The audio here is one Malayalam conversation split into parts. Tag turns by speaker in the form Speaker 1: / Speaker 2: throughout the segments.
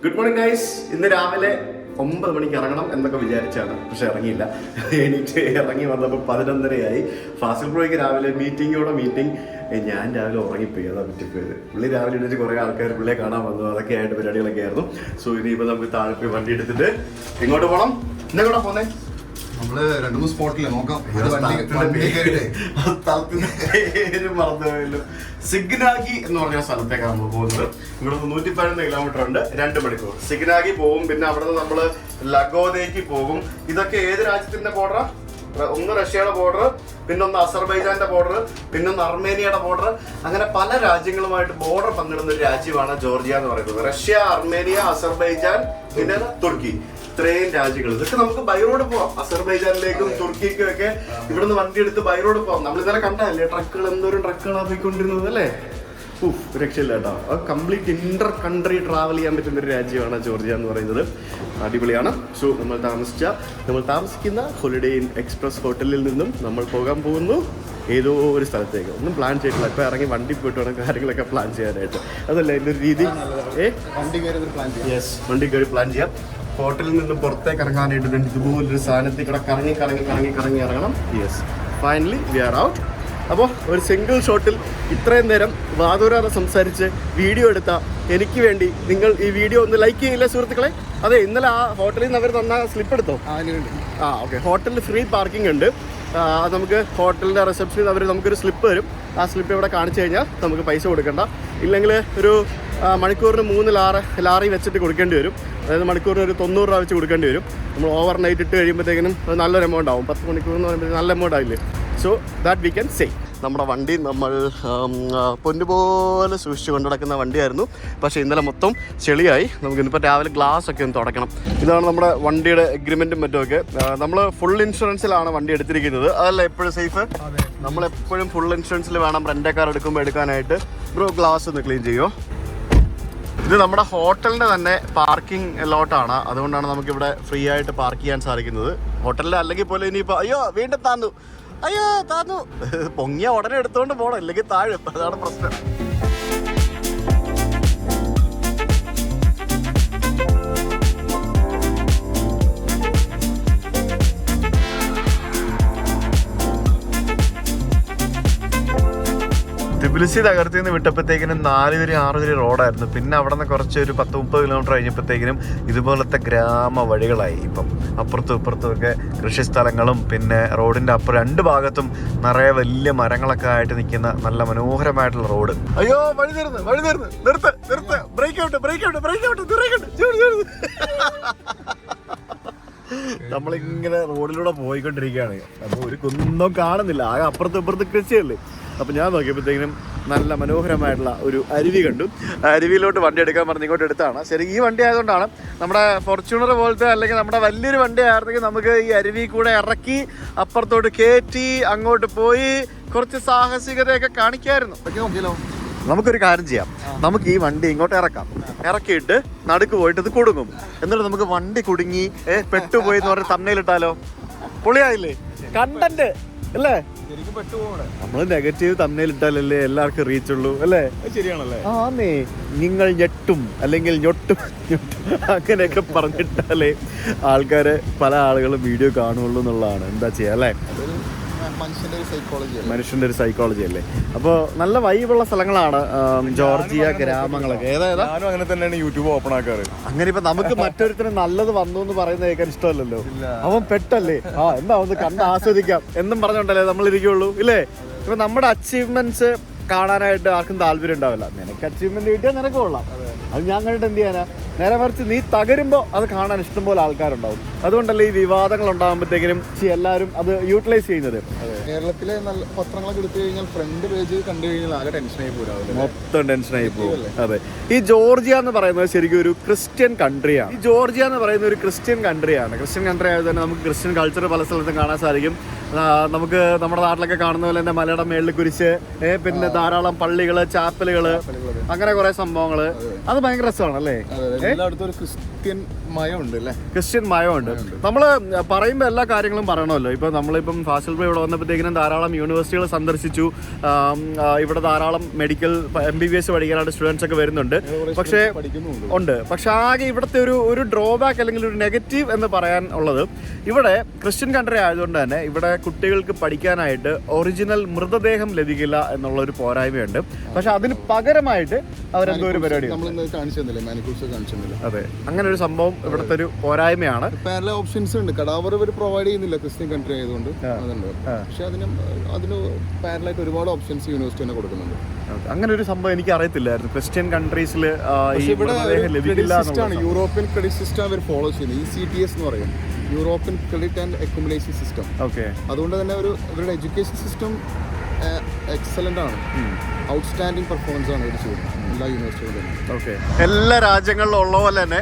Speaker 1: Good morning guys. ഇന്ന് രാവിലെ 9 മണിക്ക് ഇറങ്ങണം എന്നൊക്കെ വിചാരിച്ചാണ്, പക്ഷെ ഇറങ്ങിയില്ല. എണീറ്റ് ഇറങ്ങി വന്നപ്പോൾ 11:30 ഫാസിൽ ബ്രോയ്ക്ക് രാവിലെ മീറ്റിംഗ്. ഞാൻ രാവിലെ ഉറങ്ങിപ്പോയി, അതാ പറ്റിപ്പോയത്. പുള്ളി രാവിലെ എണീറ്റ് കുറേ ആൾക്കാർ പുള്ളിയെ കാണാൻ വന്നു, അതൊക്കെ ആയിട്ട് പരിപാടികളൊക്കെ ആയിരുന്നു. സോ ഇനിയിപ്പോൾ നമുക്ക് താഴെ പോയി വണ്ടി എടുത്തിട്ട് എങ്ങോട്ട് പോകണം? എന്നെങ്ങോട്ടാ പോന്നേ?
Speaker 2: നമ്മള് 2-3 സ്പോട്ടില് നോക്കാം.
Speaker 1: മറന്നുപോയല്ലോ. സിഗ്നാഗി എന്ന് പറഞ്ഞ സ്ഥലത്തേക്കാണ് നമ്മൾ പോകുന്നത്. ഇവിടെ 111 കിലോമീറ്റർ ഉണ്ട്, 2 മണിക്കൂർ. സിഗ്നാഗി പോകും, പിന്നെ അവിടെ നിന്ന് നമ്മള് ലഗോദേക്ക് പോകും. ഇതൊക്കെ ഏത് രാജ്യത്തിന്റെ ബോർഡറാ? ഒന്ന് റഷ്യയുടെ ബോർഡർ, പിന്നൊന്ന് അസർബൈജാന്റെ ബോർഡർ, പിന്നൊന്ന് അർമേനിയയുടെ ബോർഡർ. അങ്ങനെ പല രാജ്യങ്ങളുമായിട്ട് ബോർഡർ പങ്കിടുന്ന ഒരു രാജ്യമാണ് ജോർജിയ എന്ന് പറയുന്നത്. റഷ്യ, അർമേനിയ, അസർബൈജാൻ, പിന്നെ തുർക്കി. ഇത്രയും രാജ്യങ്ങൾ. ഇതൊക്കെ നമുക്ക് ബൈ റോഡ് പോവാം. അസർബൈജാനിലേക്കും തുർക്കിക്കും ഒക്കെ ഇവിടുന്ന് വണ്ടി എടുത്ത് ബൈ റോഡ് പോവാം. നമ്മൾ ഇന്നലെ കണ്ടല്ലേ ട്രക്കുകൾ, എന്തോരം ട്രക്കുകളാണ് പോയിക്കൊണ്ടിരുന്നത് അല്ലേ? രക്ഷയില്ല കേട്ടോ. കംപ്ലീറ്റ് ഇന്റർ കൺട്രി ട്രാവൽ ചെയ്യാൻ പറ്റുന്ന ഒരു രാജ്യമാണ് ജോർജിയ എന്ന് പറയുന്നത്. അടിപൊളിയാണ്. സോ നമ്മൾ താമസിക്കുന്ന ഹോളിഡേ ഇൻ എക്സ്പ്രസ് ഹോട്ടലിൽ നിന്നും നമ്മൾ പോകാൻ പോകുന്നു ഏതോ ഒരു സ്ഥലത്തേക്ക്. ഒന്നും പ്ലാൻ ചെയ്തിട്ടില്ല. ഇപ്പോൾ ഇറങ്ങി വണ്ടി പോയിട്ട് വേണം കാര്യങ്ങളൊക്കെ പ്ലാൻ ചെയ്യാനായിട്ട്. അതല്ല എൻ്റെ ഒരു രീതി. വണ്ടി കയറി പ്ലാൻ ചെയ്യാം. ഹോട്ടലിൽ നിന്ന് പുറത്തേക്ക് ഇറങ്ങാനായിട്ട് ഇതുപോലൊരു സാധനത്തിൽ കൂടെ കറങ്ങി ഇറങ്ങണം. Yes, finally we are out. അപ്പോൾ ഒരു സിംഗിൾ ഷോട്ടിൽ ഇത്രയും നേരം വാദൂരാതെ സംസാരിച്ച് വീഡിയോ എടുത്ത എനിക്ക് വേണ്ടി നിങ്ങൾ ഈ വീഡിയോ ഒന്ന് ലൈക്ക് ചെയ്യില്ല സുഹൃത്തുക്കളെ? അതെ, ഇന്നലെ ആ ഹോട്ടലിൽ നിന്ന് അവർ തന്ന സ്ലിപ്പ് എടുത്തോ? ഓക്കെ. ഹോട്ടലിൽ ഫ്രീ പാർക്കിംഗ് ഉണ്ട്. നമുക്ക് ഹോട്ടലിൻ്റെ റിസപ്ഷനിൽ അവർ നമുക്കൊരു സ്ലിപ്പ് തരും. ആ സ്ലിപ്പ് ഇവിടെ കാണിച്ചു കഴിഞ്ഞാൽ നമുക്ക് പൈസ കൊടുക്കണ്ട. ഇല്ലെങ്കിൽ ഒരു മണിക്കൂറിന് 3 ലാറി വെച്ചിട്ട് കൊടുക്കേണ്ടി വരും. അതായത് മണിക്കൂറിന് ഒരു 90 രൂപ വെച്ച് കൊടുക്കേണ്ടി വരും. നമ്മൾ ഓവർ നൈറ്റ് ഇട്ട് കഴിയുമ്പോഴത്തേക്കിനും നല്ലൊരു എമൗണ്ട് ആവും. 10 മണിക്കൂർ എന്ന് പറയുമ്പോൾ നല്ല എമൗണ്ട് ആയില്ലേ? So that we can say. നമ്മുടെ വണ്ടി നമ്മൾ പൊന്നുപോലെ സൂക്ഷിച്ച് കൊണ്ടു നടക്കുന്ന വണ്ടിയായിരുന്നു. പക്ഷേ ഇന്നലെ മൊത്തം ചെളിയായി. നമുക്കിന്നിപ്പോൾ രാവിലെ ഗ്ലാസ് ഒക്കെ ഒന്ന് തുടയ്ക്കണം. ഇതാണ് നമ്മുടെ വണ്ടിയുടെ എഗ്രിമെൻറ്റും മറ്റുമൊക്കെ. നമ്മൾ ഫുൾ ഇൻഷുറൻസിലാണ് വണ്ടി എടുത്തിരിക്കുന്നത്. അതല്ല എപ്പോഴും സേഫ്? നമ്മളെപ്പോഴും ഫുൾ ഇൻഷുറൻസിൽ വേണം റെൻ്റ് കാർ എടുക്കുമ്പോൾ എടുക്കാനായിട്ട്. ബ്രോ ഗ്ലാസ് ഒന്ന് ക്ലീൻ ചെയ്യുമോ? ഇത് നമ്മുടെ ഹോട്ടലിൻ്റെ തന്നെ പാർക്കിംഗ് ലോട്ടാണ്. അതുകൊണ്ടാണ് നമുക്കിവിടെ ഫ്രീ ആയിട്ട് പാർക്ക് ചെയ്യാൻ സാധിക്കുന്നത്. ഹോട്ടലിൽ അല്ലെങ്കിൽ പോലും ഇനിയിപ്പോൾ വീണ്ടും താന്നു പൊങ്ങിയ ഉടനെ എടുത്തുകൊണ്ട് പോകണം, അല്ലെങ്കിൽ താഴും. അതാണ് പ്രശ്നം. തിബിലിസി തകർത്തി നിന്ന് വിട്ടപ്പോഴത്തേക്കിനും 4 വരി 6 വരി റോഡായിരുന്നു. പിന്നെ അവിടെ നിന്ന് കുറച്ച് ഒരു 10-30 കിലോമീറ്റർ കഴിഞ്ഞപ്പോഴത്തേക്കിനും ഇതുപോലത്തെ ഗ്രാമ വഴികളായി. ഇപ്പം അപ്പുറത്തും ഇപ്പുറത്തും ഒക്കെ കൃഷിസ്ഥലങ്ങളും പിന്നെ റോഡിൻ്റെ അപ്പുറം 2 ഭാഗത്തും നിറയെ വലിയ മരങ്ങളൊക്കെ ആയിട്ട് നിൽക്കുന്ന നല്ല മനോഹരമായിട്ടുള്ള റോഡ്. അയ്യോ, വഴി തീർന്ന് നിർത്ത് ബ്രേക്ക് ഔട്ട്. നമ്മളിങ്ങനെ റോഡിലൂടെ പോയിക്കൊണ്ടിരിക്കുകയാണ്. അപ്പോൾ ഒരു കുന്നും കാണുന്നില്ല, ആകെ അപ്പുറത്തും ഇപ്പുറത്തും കൃഷിയല്ലേ. അപ്പോൾ ഞാൻ നോക്കിയപ്പോഴത്തേക്കിനും നല്ല മനോഹരമായിട്ടുള്ള ഒരു അരുവി കണ്ടു. അരുവിയിലോട്ട് വണ്ടി എടുക്കാൻ പറഞ്ഞ് ഇങ്ങോട്ട് എടുത്താണ്. ശരി, ഈ വണ്ടി ആയതുകൊണ്ടാണ്. നമ്മുടെ ഫോർച്യൂണർ പോലത്തെ അല്ലെങ്കിൽ നമ്മുടെ വലിയൊരു വണ്ടി ആയിരുന്നെങ്കിൽ നമുക്ക് ഈ അരുവി കൂടെ ഇറക്കി അപ്പുറത്തോട്ട് കയറ്റി അങ്ങോട്ട് പോയി കുറച്ച് സാഹസികതയൊക്കെ കാണിക്കായിരുന്നു. നമുക്കൊരു കാര്യം ചെയ്യാം, നമുക്ക് ഈ വണ്ടി ഇങ്ങോട്ട് ഇറക്കിയിട്ട് നടുക്ക് പോയിട്ട് ഇത് കുടുങ്ങും. എന്നിട്ട് നമുക്ക് വണ്ടി കുടുങ്ങി പെട്ടുപോയി എന്ന് പറഞ്ഞ് തമ്മയിലിട്ടാലോ? പൊളിയായില്ലേ കണ്ടന്റ് അല്ലേ? നമ്മള് നെഗറ്റീവ് തമ്മയിലിട്ടാലല്ലേ എല്ലാവർക്കും റീച്ച് ഉള്ളൂ അല്ലേ? ശരിയാണല്ലേ? ആന്നേ, നിങ്ങൾ ഞെട്ടും അല്ലെങ്കിൽ ഞൊട്ടും അങ്ങനെയൊക്കെ പറഞ്ഞിട്ടാലേ ആൾക്കാര് പല ആളുകളും വീഡിയോ കാണുള്ളൂ എന്നുള്ളതാണ്. എന്താ ചെയ്യാ അല്ലേ? മനുഷ്യന്റെ ഒരു സൈക്കോളജി അല്ലേ? അപ്പോൾ നല്ല വൈബുള്ള സ്ഥലങ്ങളാണ് ജോർജിയ ഗ്രാമങ്ങളൊക്കെ.
Speaker 3: ഞാനും അങ്ങനെ തന്നെയാണ് യൂട്യൂബ് ഓപ്പൺ ആക്കാറ്.
Speaker 1: അങ്ങനെ ഇപ്പൊ നമുക്ക് മറ്റൊരുത്തിന് നല്ലത് വന്നു എന്ന് പറയുന്നത് കേൾക്കാൻ ഇഷ്ടമല്ലല്ലോ. അവൻ പെട്ടല്ലേ, എന്താ ഒന്ന് കണ്ട് ആസ്വദിക്കാം എന്നും പറഞ്ഞോണ്ടല്ലേ നമ്മൾ ഇരിക്കുള്ളൂ ഇല്ലേ? ഇപ്പൊ നമ്മുടെ അച്ചീവ്മെന്റ്സ് കാണാനായിട്ട് ആർക്കും താല്പര്യം ഉണ്ടാവില്ല. നിനക്ക് അച്ചീവ്മെന്റ് കിട്ടിയാൽ നിനക്ക് കൊള്ളാം, അത് ഞാൻ കണ്ടിട്ട് എന്ത് ചെയ്യാനാ? നേരെ മറിച്ച് നീ തകരുമ്പോൾ അത് കാണാൻ ഇഷ്ടംപോലെ ആൾക്കാരുണ്ടാവും. അതുകൊണ്ടല്ലേ ഈ വിവാദങ്ങൾ ഉണ്ടാകുമ്പോഴത്തേക്കിനും എല്ലാവരും അത് യൂട്ടിലൈസ് ചെയ്യുന്നത്.
Speaker 2: കേരളത്തിലെ നല്ല പത്രങ്ങളൊക്കെ എടുത്തു കഴിഞ്ഞാൽ ഫ്രണ്ട് പേജ് കണ്ടു കഴിഞ്ഞാൽ ആകെ ടെൻഷനായി പോകും,
Speaker 1: മൊത്തം ടെൻഷനായി പോകും. അതെ, ഈ ജോർജിയ എന്ന് പറയുന്നത് ശരിക്കും ഒരു ക്രിസ്ത്യൻ കൺട്രിയാണ്. ഈ ജോർജിയ എന്ന് പറയുന്ന ഒരു ക്രിസ്ത്യൻ കൺട്രിയാണ്. ക്രിസ്ത്യൻ കൺട്രി ആയത് തന്നെ നമുക്ക് ക്രിസ്ത്യൻ കൾച്ചർ പല സ്ഥലത്തും കാണാൻ സാധിക്കും. നമുക്ക് നമ്മുടെ നാട്ടിലൊക്കെ കാണുന്ന പോലെ തന്നെ മലയുടെ മേളിൽ കുരിശ്, പിന്നെ ധാരാളം പള്ളികള്, ചാപ്പലുകള്, അങ്ങനെ കുറെ സംഭവങ്ങള്. അത് ഭയങ്കര രസമാണ് അല്ലേ?
Speaker 2: എല്ലായിടത്തും ഒരു ക്രിസ്ത്യൻ മയമുണ്ട് അല്ലേ?
Speaker 1: ക്രിസ്ത്യൻ മയമുണ്ട്. നമ്മൾ പറയുമ്പോൾ എല്ലാ കാര്യങ്ങളും പറയണമല്ലോ. ഇപ്പോൾ നമ്മളിപ്പം ഫാസിൽ ബ്രോ ഇവിടെ വന്നപ്പോഴത്തേക്കിനും ധാരാളം യൂണിവേഴ്സിറ്റികൾ സന്ദർശിച്ചു. ഇവിടെ ധാരാളം മെഡിക്കൽ MBBS പഠിക്കാനായിട്ട് സ്റ്റുഡൻസ് ഒക്കെ വരുന്നുണ്ട്. പക്ഷേ ഉണ്ട്. പക്ഷെ ആകെ ഇവിടുത്തെ ഒരു ഡ്രോബാക്ക് അല്ലെങ്കിൽ ഒരു നെഗറ്റീവ് എന്ന് പറയാൻ ഉള്ളത്, ഇവിടെ ക്രിസ്ത്യൻ കൺട്രി ആയതുകൊണ്ട് തന്നെ ഇവിടെ കുട്ടികൾക്ക് പഠിക്കാനായിട്ട് ഒറിജിനൽ മൃതദേഹം ലഭിക്കില്ല എന്നുള്ള ഒരു പോരായ്മയുണ്ട്. പക്ഷെ അതിന് പകരമായിട്ട് അവരെന്തോ ഒരു പരിപാടി, അതെ, അങ്ങനെ ഒരു സംഭവം ഇവിടുത്തെ ഒരു പോരായ്മയാണ്.
Speaker 2: പല ഓപ്ഷൻസ് ഉണ്ട്. കടാവർ ഇവർ പ്രൊവൈഡ് ചെയ്യുന്നില്ല ക്രിസ്ത്യൻ കൺട്രി ആയതുകൊണ്ട്, അതുണ്ട്. പക്ഷെ അതിന് പാരലായിട്ട് ഒരുപാട് ഓപ്ഷൻസ് യൂണിവേഴ്സിറ്റി തന്നെ കൊടുക്കുന്നുണ്ട്.
Speaker 1: അങ്ങനെ ഒരു സംഭവം എനിക്ക് അറിയത്തില്ലായിരുന്നു. ക്രിസ്ത്യൻ കൺട്രീസിൽ
Speaker 2: യൂറോപ്യൻ ക്രെഡിറ്റ് സിസ്റ്റം അവർ ഫോളോ ചെയ്യുന്നത്. ECTS എന്ന് പറയും, European credit and accumulation system.
Speaker 1: Okay.
Speaker 2: അതുകൊണ്ട് തന്നെ ഇവരുടെ എഡ്യൂക്കേഷൻ സിസ്റ്റം എക്സലന്റ് ആണ്. ഔട്ട്സ്റ്റാൻഡിങ് പെർഫോമൻസ് ആണ് ഇവർ ചെയ്യുന്നത് എല്ലാ യൂണിവേഴ്സിറ്റികളും.
Speaker 1: ഓക്കെ. എല്ലാ രാജ്യങ്ങളിലും ഉള്ള പോലെ തന്നെ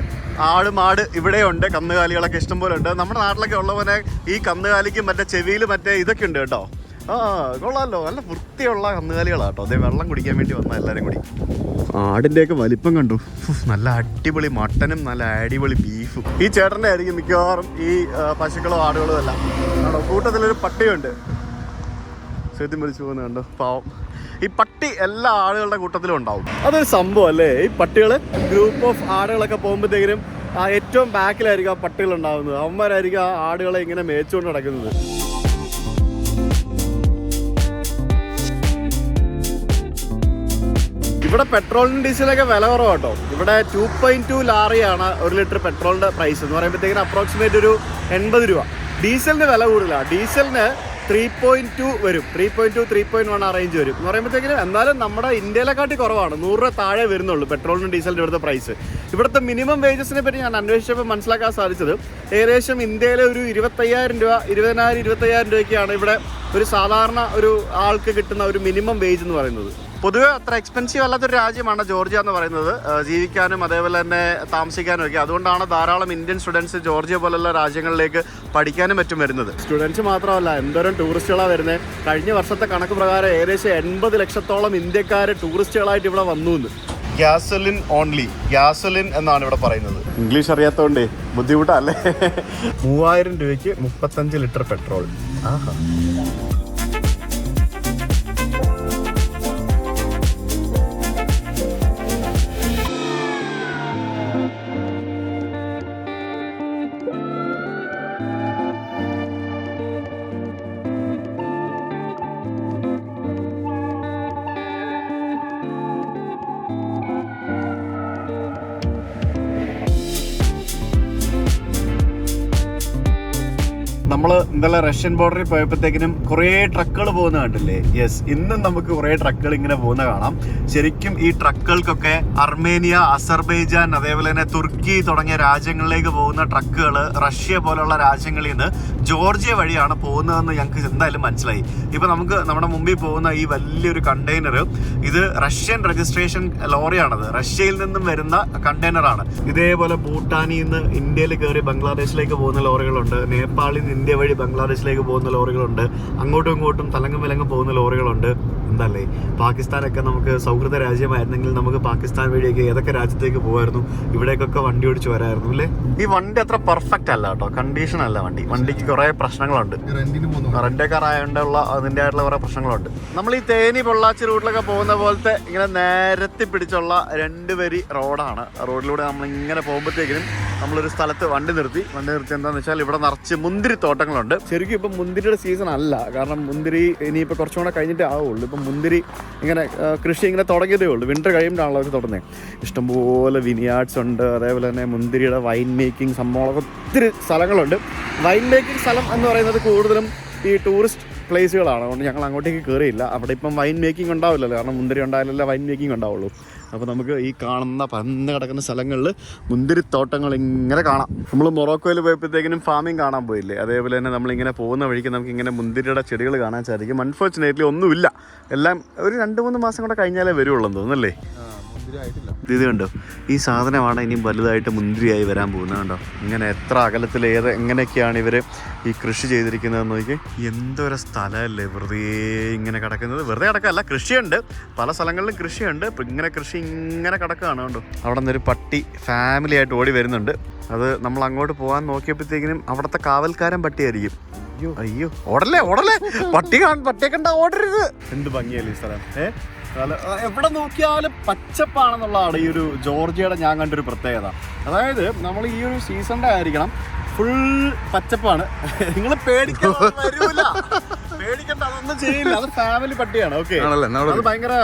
Speaker 1: മാട് ഇവിടെയുണ്ട്. കന്നുകാലികളൊക്കെ ഇഷ്ടംപോലെ ഉണ്ട്. നമ്മുടെ നാട്ടിലൊക്കെ ഉള്ള പോലെ ഈ കന്നുകാലിക്ക് മറ്റേ ചെവിയിൽ മറ്റേ ഇതൊക്കെ ഉണ്ട് കേട്ടോ. കൊള്ളാമല്ലോ, നല്ല വൃത്തിയുള്ള കന്നുകാലികളാണ് കേട്ടോ. അതേ വെള്ളം കുടിക്കാൻ വേണ്ടി വന്ന എല്ലാവരും കൂടി. ആടിൻ്റെയൊക്കെ വലിപ്പം കണ്ടു. നല്ല അടിപൊളി മട്ടനും നല്ല അടിപൊളി ബീഫും. ഈ ചേട്ടൻ്റെ ആയിരിക്കും മിക്കവാറും ഈ പശുക്കളും ആടുകളും എല്ലാം ആണോ. കൂട്ടത്തിലൊരു പട്ടിയുണ്ട്, സത്യം വിളിച്ചു പോകുന്നത് കണ്ടോ, പാവം. ഈ പട്ടി എല്ലാ ആളുകളുടെ കൂട്ടത്തിലും ഉണ്ടാവും. അതൊരു സംഭവം അല്ലേ? ഈ പട്ടികൾ ഗ്രൂപ്പ് ഓഫ് ആടുകളൊക്കെ പോകുമ്പോഴത്തേക്കിനും ഏറ്റവും ബാക്കിലായിരിക്കും ആ പട്ടികൾ ഉണ്ടാകുന്നത്. അവന്മാരായിരിക്കും ആ ആടുകളെ ഇങ്ങനെ മേച്ചുകൊണ്ട് നടക്കുന്നത്. ഇവിടെ പെട്രോളിനും ഡീസലൊക്കെ വില കുറവാട്ടോ. ഇവിടെ 2.2 ലാറിയാണ് 1 ലിറ്റർ പെട്രോളിൻ്റെ പ്രൈസ് എന്ന് പറയുമ്പോഴത്തേക്കിനും അപ്രോക്സിമേറ്റ് ഒരു 80 രൂപ. ഡീസലിന് വില കൂടുതലാണ്. ഡീസലിന് 3.2 വരും, 3.2 3.1 ആ റേഞ്ച് വരും എന്ന് പറയുമ്പോഴത്തേക്കിനും. എന്നാലും നമ്മുടെ ഇന്ത്യയിലെക്കാട്ടി കുറവാണ്. 100 രൂപ താഴെ വരുന്നുള്ളൂ പെട്രോളിനും ഡീസലിൻ്റെ ഇവിടുത്തെ പ്രൈസ്. ഇവിടുത്തെ മിനിമം വേജസിനെ പറ്റി ഞാൻ അന്വേഷിച്ചപ്പോൾ മനസ്സിലാക്കാൻ സാധിച്ചത് ഏകദേശം ഇന്ത്യയിലെ ഒരു 25,000 രൂപ 25,000 രൂപയ്ക്കാണ് ഇവിടെ ഒരു സാധാരണ ഒരു ആൾക്ക് കിട്ടുന്ന ഒരു മിനിമം വേജ് എന്ന് പറയുന്നത്. പൊതുവെ അത്ര എക്സ്പെൻസീവ് അല്ലാത്തൊരു രാജ്യമാണ് ജോർജിയ എന്ന് പറയുന്നത്, ജീവിക്കാനും അതേപോലെ തന്നെ താമസിക്കാനും ഒക്കെ. അതുകൊണ്ടാണ് ധാരാളം ഇന്ത്യൻ സ്റ്റുഡൻസ് ജോർജിയ പോലുള്ള രാജ്യങ്ങളിലേക്ക് പഠിക്കാനും മറ്റും വരുന്നത്. സ്റ്റുഡൻസ് മാത്രമല്ല, എന്തോരം ടൂറിസ്റ്റുകളാണ് വരുന്നത്. കഴിഞ്ഞ വർഷത്തെ കണക്ക് പ്രകാരം ഏകദേശം 80 ലക്ഷത്തോളം ഇന്ത്യക്കാർ ടൂറിസ്റ്റുകളായിട്ട് ഇവിടെ വന്നു. ഗ്യാസോലിൻ ഓൺലി, ഗ്യാസോലിൻ എന്നാണ് ഇവിടെ പറയുന്നത്. ഇംഗ്ലീഷ് അറിയാത്തതുകൊണ്ടേ ബുദ്ധിമുട്ടല്ലേ. 3000 രൂപയ്ക്ക് 35 ലിറ്റർ പെട്രോൾ. ആഹാ. നമ്മൾ ഇന്നലെ റഷ്യൻ ബോർഡറിൽ പോയപ്പോഴത്തേക്കിനും കുറേ ട്രക്കുകൾ പോകുന്ന കണ്ടില്ലേ? യെസ്, ഇന്നും നമുക്ക് കുറേ ട്രക്കുകൾ ഇങ്ങനെ പോകുന്ന കാണാം. ശരിക്കും ഈ ട്രക്കുകൾക്കൊക്കെ അർമേനിയ, അസർബൈജാൻ, അതേപോലെ തന്നെ തുർക്കി തുടങ്ങിയ രാജ്യങ്ങളിലേക്ക് പോകുന്ന ട്രക്കുകൾ റഷ്യ പോലുള്ള രാജ്യങ്ങളിൽ നിന്ന് ജോർജിയ വഴിയാണ് പോകുന്നതെന്ന് ഞങ്ങൾക്ക് എന്തായാലും മനസ്സിലായി. ഇപ്പം നമുക്ക് നമ്മുടെ മുമ്പിൽ പോകുന്ന ഈ വലിയൊരു കണ്ടെയ്നർ, ഇത് റഷ്യൻ രജിസ്ട്രേഷൻ ലോറിയാണത്. റഷ്യയിൽ നിന്നും വരുന്ന കണ്ടെയ്നറാണ്. ഇതേപോലെ ഭൂട്ടാനിൽ നിന്ന് ഇന്ത്യയിൽ കയറി ബംഗ്ലാദേശിലേക്ക് പോകുന്ന ലോറികളുണ്ട്. നേപ്പാളിൽ നിന്ന് ഇന്ത്യ വഴി ബംഗ്ലാദേശിലേക്ക് പോകുന്ന ലോറികളുണ്ട്. അങ്ങോട്ടും ഇങ്ങോട്ടും തലങ്ങും വിലങ്ങും പോകുന്ന ലോറികളുണ്ട്. എന്തല്ലേ, പാകിസ്ഥാനൊക്കെ നമുക്ക് സൗഹൃദ രാജ്യമായിരുന്നെങ്കിൽ നമുക്ക് പാകിസ്ഥാൻ വഴിയൊക്കെ ഏതൊക്കെ രാജ്യത്തേക്ക് പോകുമായിരുന്നു. ഇവിടേക്കൊക്കെ വണ്ടി ഓടിച്ച് വരായിരുന്നു അല്ലേ? ഈ വണ്ടി അത്ര പെർഫെക്റ്റ് അല്ല കേട്ടോ, കണ്ടീഷൻ അല്ല വണ്ടിക്ക് കുറേ പ്രശ്നങ്ങളുണ്ട്. റെന്റ് കാർ ആയതുകൊണ്ടുള്ള അതിൻ്റെ ആയിട്ടുള്ള കുറേ പ്രശ്നങ്ങളുണ്ട്. നമ്മൾ ഈ തേനി പൊള്ളാച്ചി റൂട്ടിലൊക്കെ പോകുന്ന പോലത്തെ ഇങ്ങനെ നേരത്തി പിടിച്ചുള്ള 2 വരി റോഡാണ്. റോഡിലൂടെ നമ്മളിങ്ങനെ പോകുമ്പോഴത്തേക്കിനും നമ്മളൊരു സ്ഥലത്ത് വണ്ടി നിർത്തി എന്താണെന്ന് വെച്ചാൽ ഇവിടെ നിറച്ച് മുന്തിരി തോട്ടങ്ങളുണ്ട്. ശരിക്കും ഇപ്പം മുന്തിരിയുടെ സീസൺ അല്ല, കാരണം മുന്തിരി ഇനിയിപ്പോൾ കുറച്ചും കൂടെ കഴിഞ്ഞിട്ടേ ആവുള്ളൂ. ഇപ്പം മുന്തിരി ഇങ്ങനെ കൃഷി ഇങ്ങനെ തുടങ്ങിയതേ ഉള്ളൂ. വിൻ്റർ കഴിയുമ്പോഴാണല്ലോ അവർ തുടങ്ങുന്നത്. ഇഷ്ടംപോലെ വിനിയാർഡ്സ് ഉണ്ട്. അതേപോലെ തന്നെ മുന്തിരിയുടെ വൈൻ മേക്കിംഗ് സംഭവങ്ങളൊക്കെ ഒത്തിരി സ്ഥലങ്ങളുണ്ട്. വൈൻ മേക്കിംഗ് സ്ഥലം എന്ന് പറയുന്നത് കൂടുതലും ഈ ടൂറിസ്റ്റ് പ്ലേസുകളാണ്. അതുകൊണ്ട് ഞങ്ങൾ അങ്ങോട്ടേക്ക് കയറിയില്ല. അവിടെ ഇപ്പം വൈൻ മേക്കിംഗ് ഉണ്ടാവില്ലല്ലോ, കാരണം മുന്തിരി ഉണ്ടായാലല്ലേ വൈൻ മേക്കിംഗ് ഉണ്ടാവുള്ളൂ. അപ്പോൾ നമുക്ക് ഈ കാണുന്ന പരന്ന് കിടക്കുന്ന സ്ഥലങ്ങളിൽ മുന്തിരിത്തോട്ടങ്ങൾ ഇങ്ങനെ കാണാം. നമ്മൾ മൊറോക്കോയിൽ പോയപ്പോഴത്തേക്കിനും ഫാമിംഗ് കാണാൻ പോയില്ലേ, അതേപോലെ തന്നെ നമ്മളിങ്ങനെ പോകുന്ന വഴിക്ക് നമുക്ക് ഇങ്ങനെ മുന്തിരിയുടെ ചെടികൾ കാണാൻ സാധിക്കും. അൺഫോർച്ചുനേറ്റ്ലി ഒന്നുമില്ല. എല്ലാം ഒരു 2-3 മാസം കൂടെ കഴിഞ്ഞാലേ വരുള്ളൂ തോന്നുന്നല്ലേ.
Speaker 2: ആയിട്ടില്ല.
Speaker 1: ഇത് കണ്ടോ, ഈ സാധനമാണ് ഇനിയും വലുതായിട്ട് മുന്തിരിയായി വരാൻ പോകുന്നത്. കണ്ടോ ഇങ്ങനെ എത്ര അകലത്തിൽ എങ്ങനെയൊക്കെയാണ് ഇവർ ഈ കൃഷി ചെയ്തിരിക്കുന്നതെന്ന് നോക്കി. എന്തൊരു സ്ഥലമല്ലേ വെറുതെ ഇങ്ങനെ കിടക്കുന്നത്. വെറുതെ കിടക്കല്ല, കൃഷിയുണ്ട്, പല സ്ഥലങ്ങളിലും കൃഷിയുണ്ട്. ഇപ്പം ഇങ്ങനെ കൃഷി ഇങ്ങനെ കിടക്കുകയാണ്. കണ്ടോ അവിടെ നിന്നൊരു പട്ടി ഫാമിലി ആയിട്ട് ഓടി വരുന്നുണ്ട്. അത് നമ്മൾ അങ്ങോട്ട് പോകാൻ നോക്കിയപ്പോഴത്തേക്കിനും അവിടുത്തെ കാവൽക്കാരൻ പട്ടിയായിരിക്കും. അയ്യോ ഓടല്ലേ പട്ടിയെ കണ്ടാ ഓടരുത്. എന്ത് ഭംഗിയല്ലേ ഈ സ്ഥലം. എവിടെ നോക്കിയാലും പച്ചപ്പാണെന്നുള്ളതാണ് ഈ ഒരു ജോർജിയയുടെ ഞാൻ കണ്ടൊരു പ്രത്യേകത. അതായത് നമ്മൾ ഈ ഒരു സീസണിന്റെ ആയിരിക്കണം, ഫുൾ പച്ചപ്പാണ്. നിങ്ങൾ പേടിക്കണ്ട, അതൊന്നും ചെയ്യില്ല. അത് ഫാമിലി പട്ടിയാണ്. ഓക്കെ, അത് ഭയങ്കര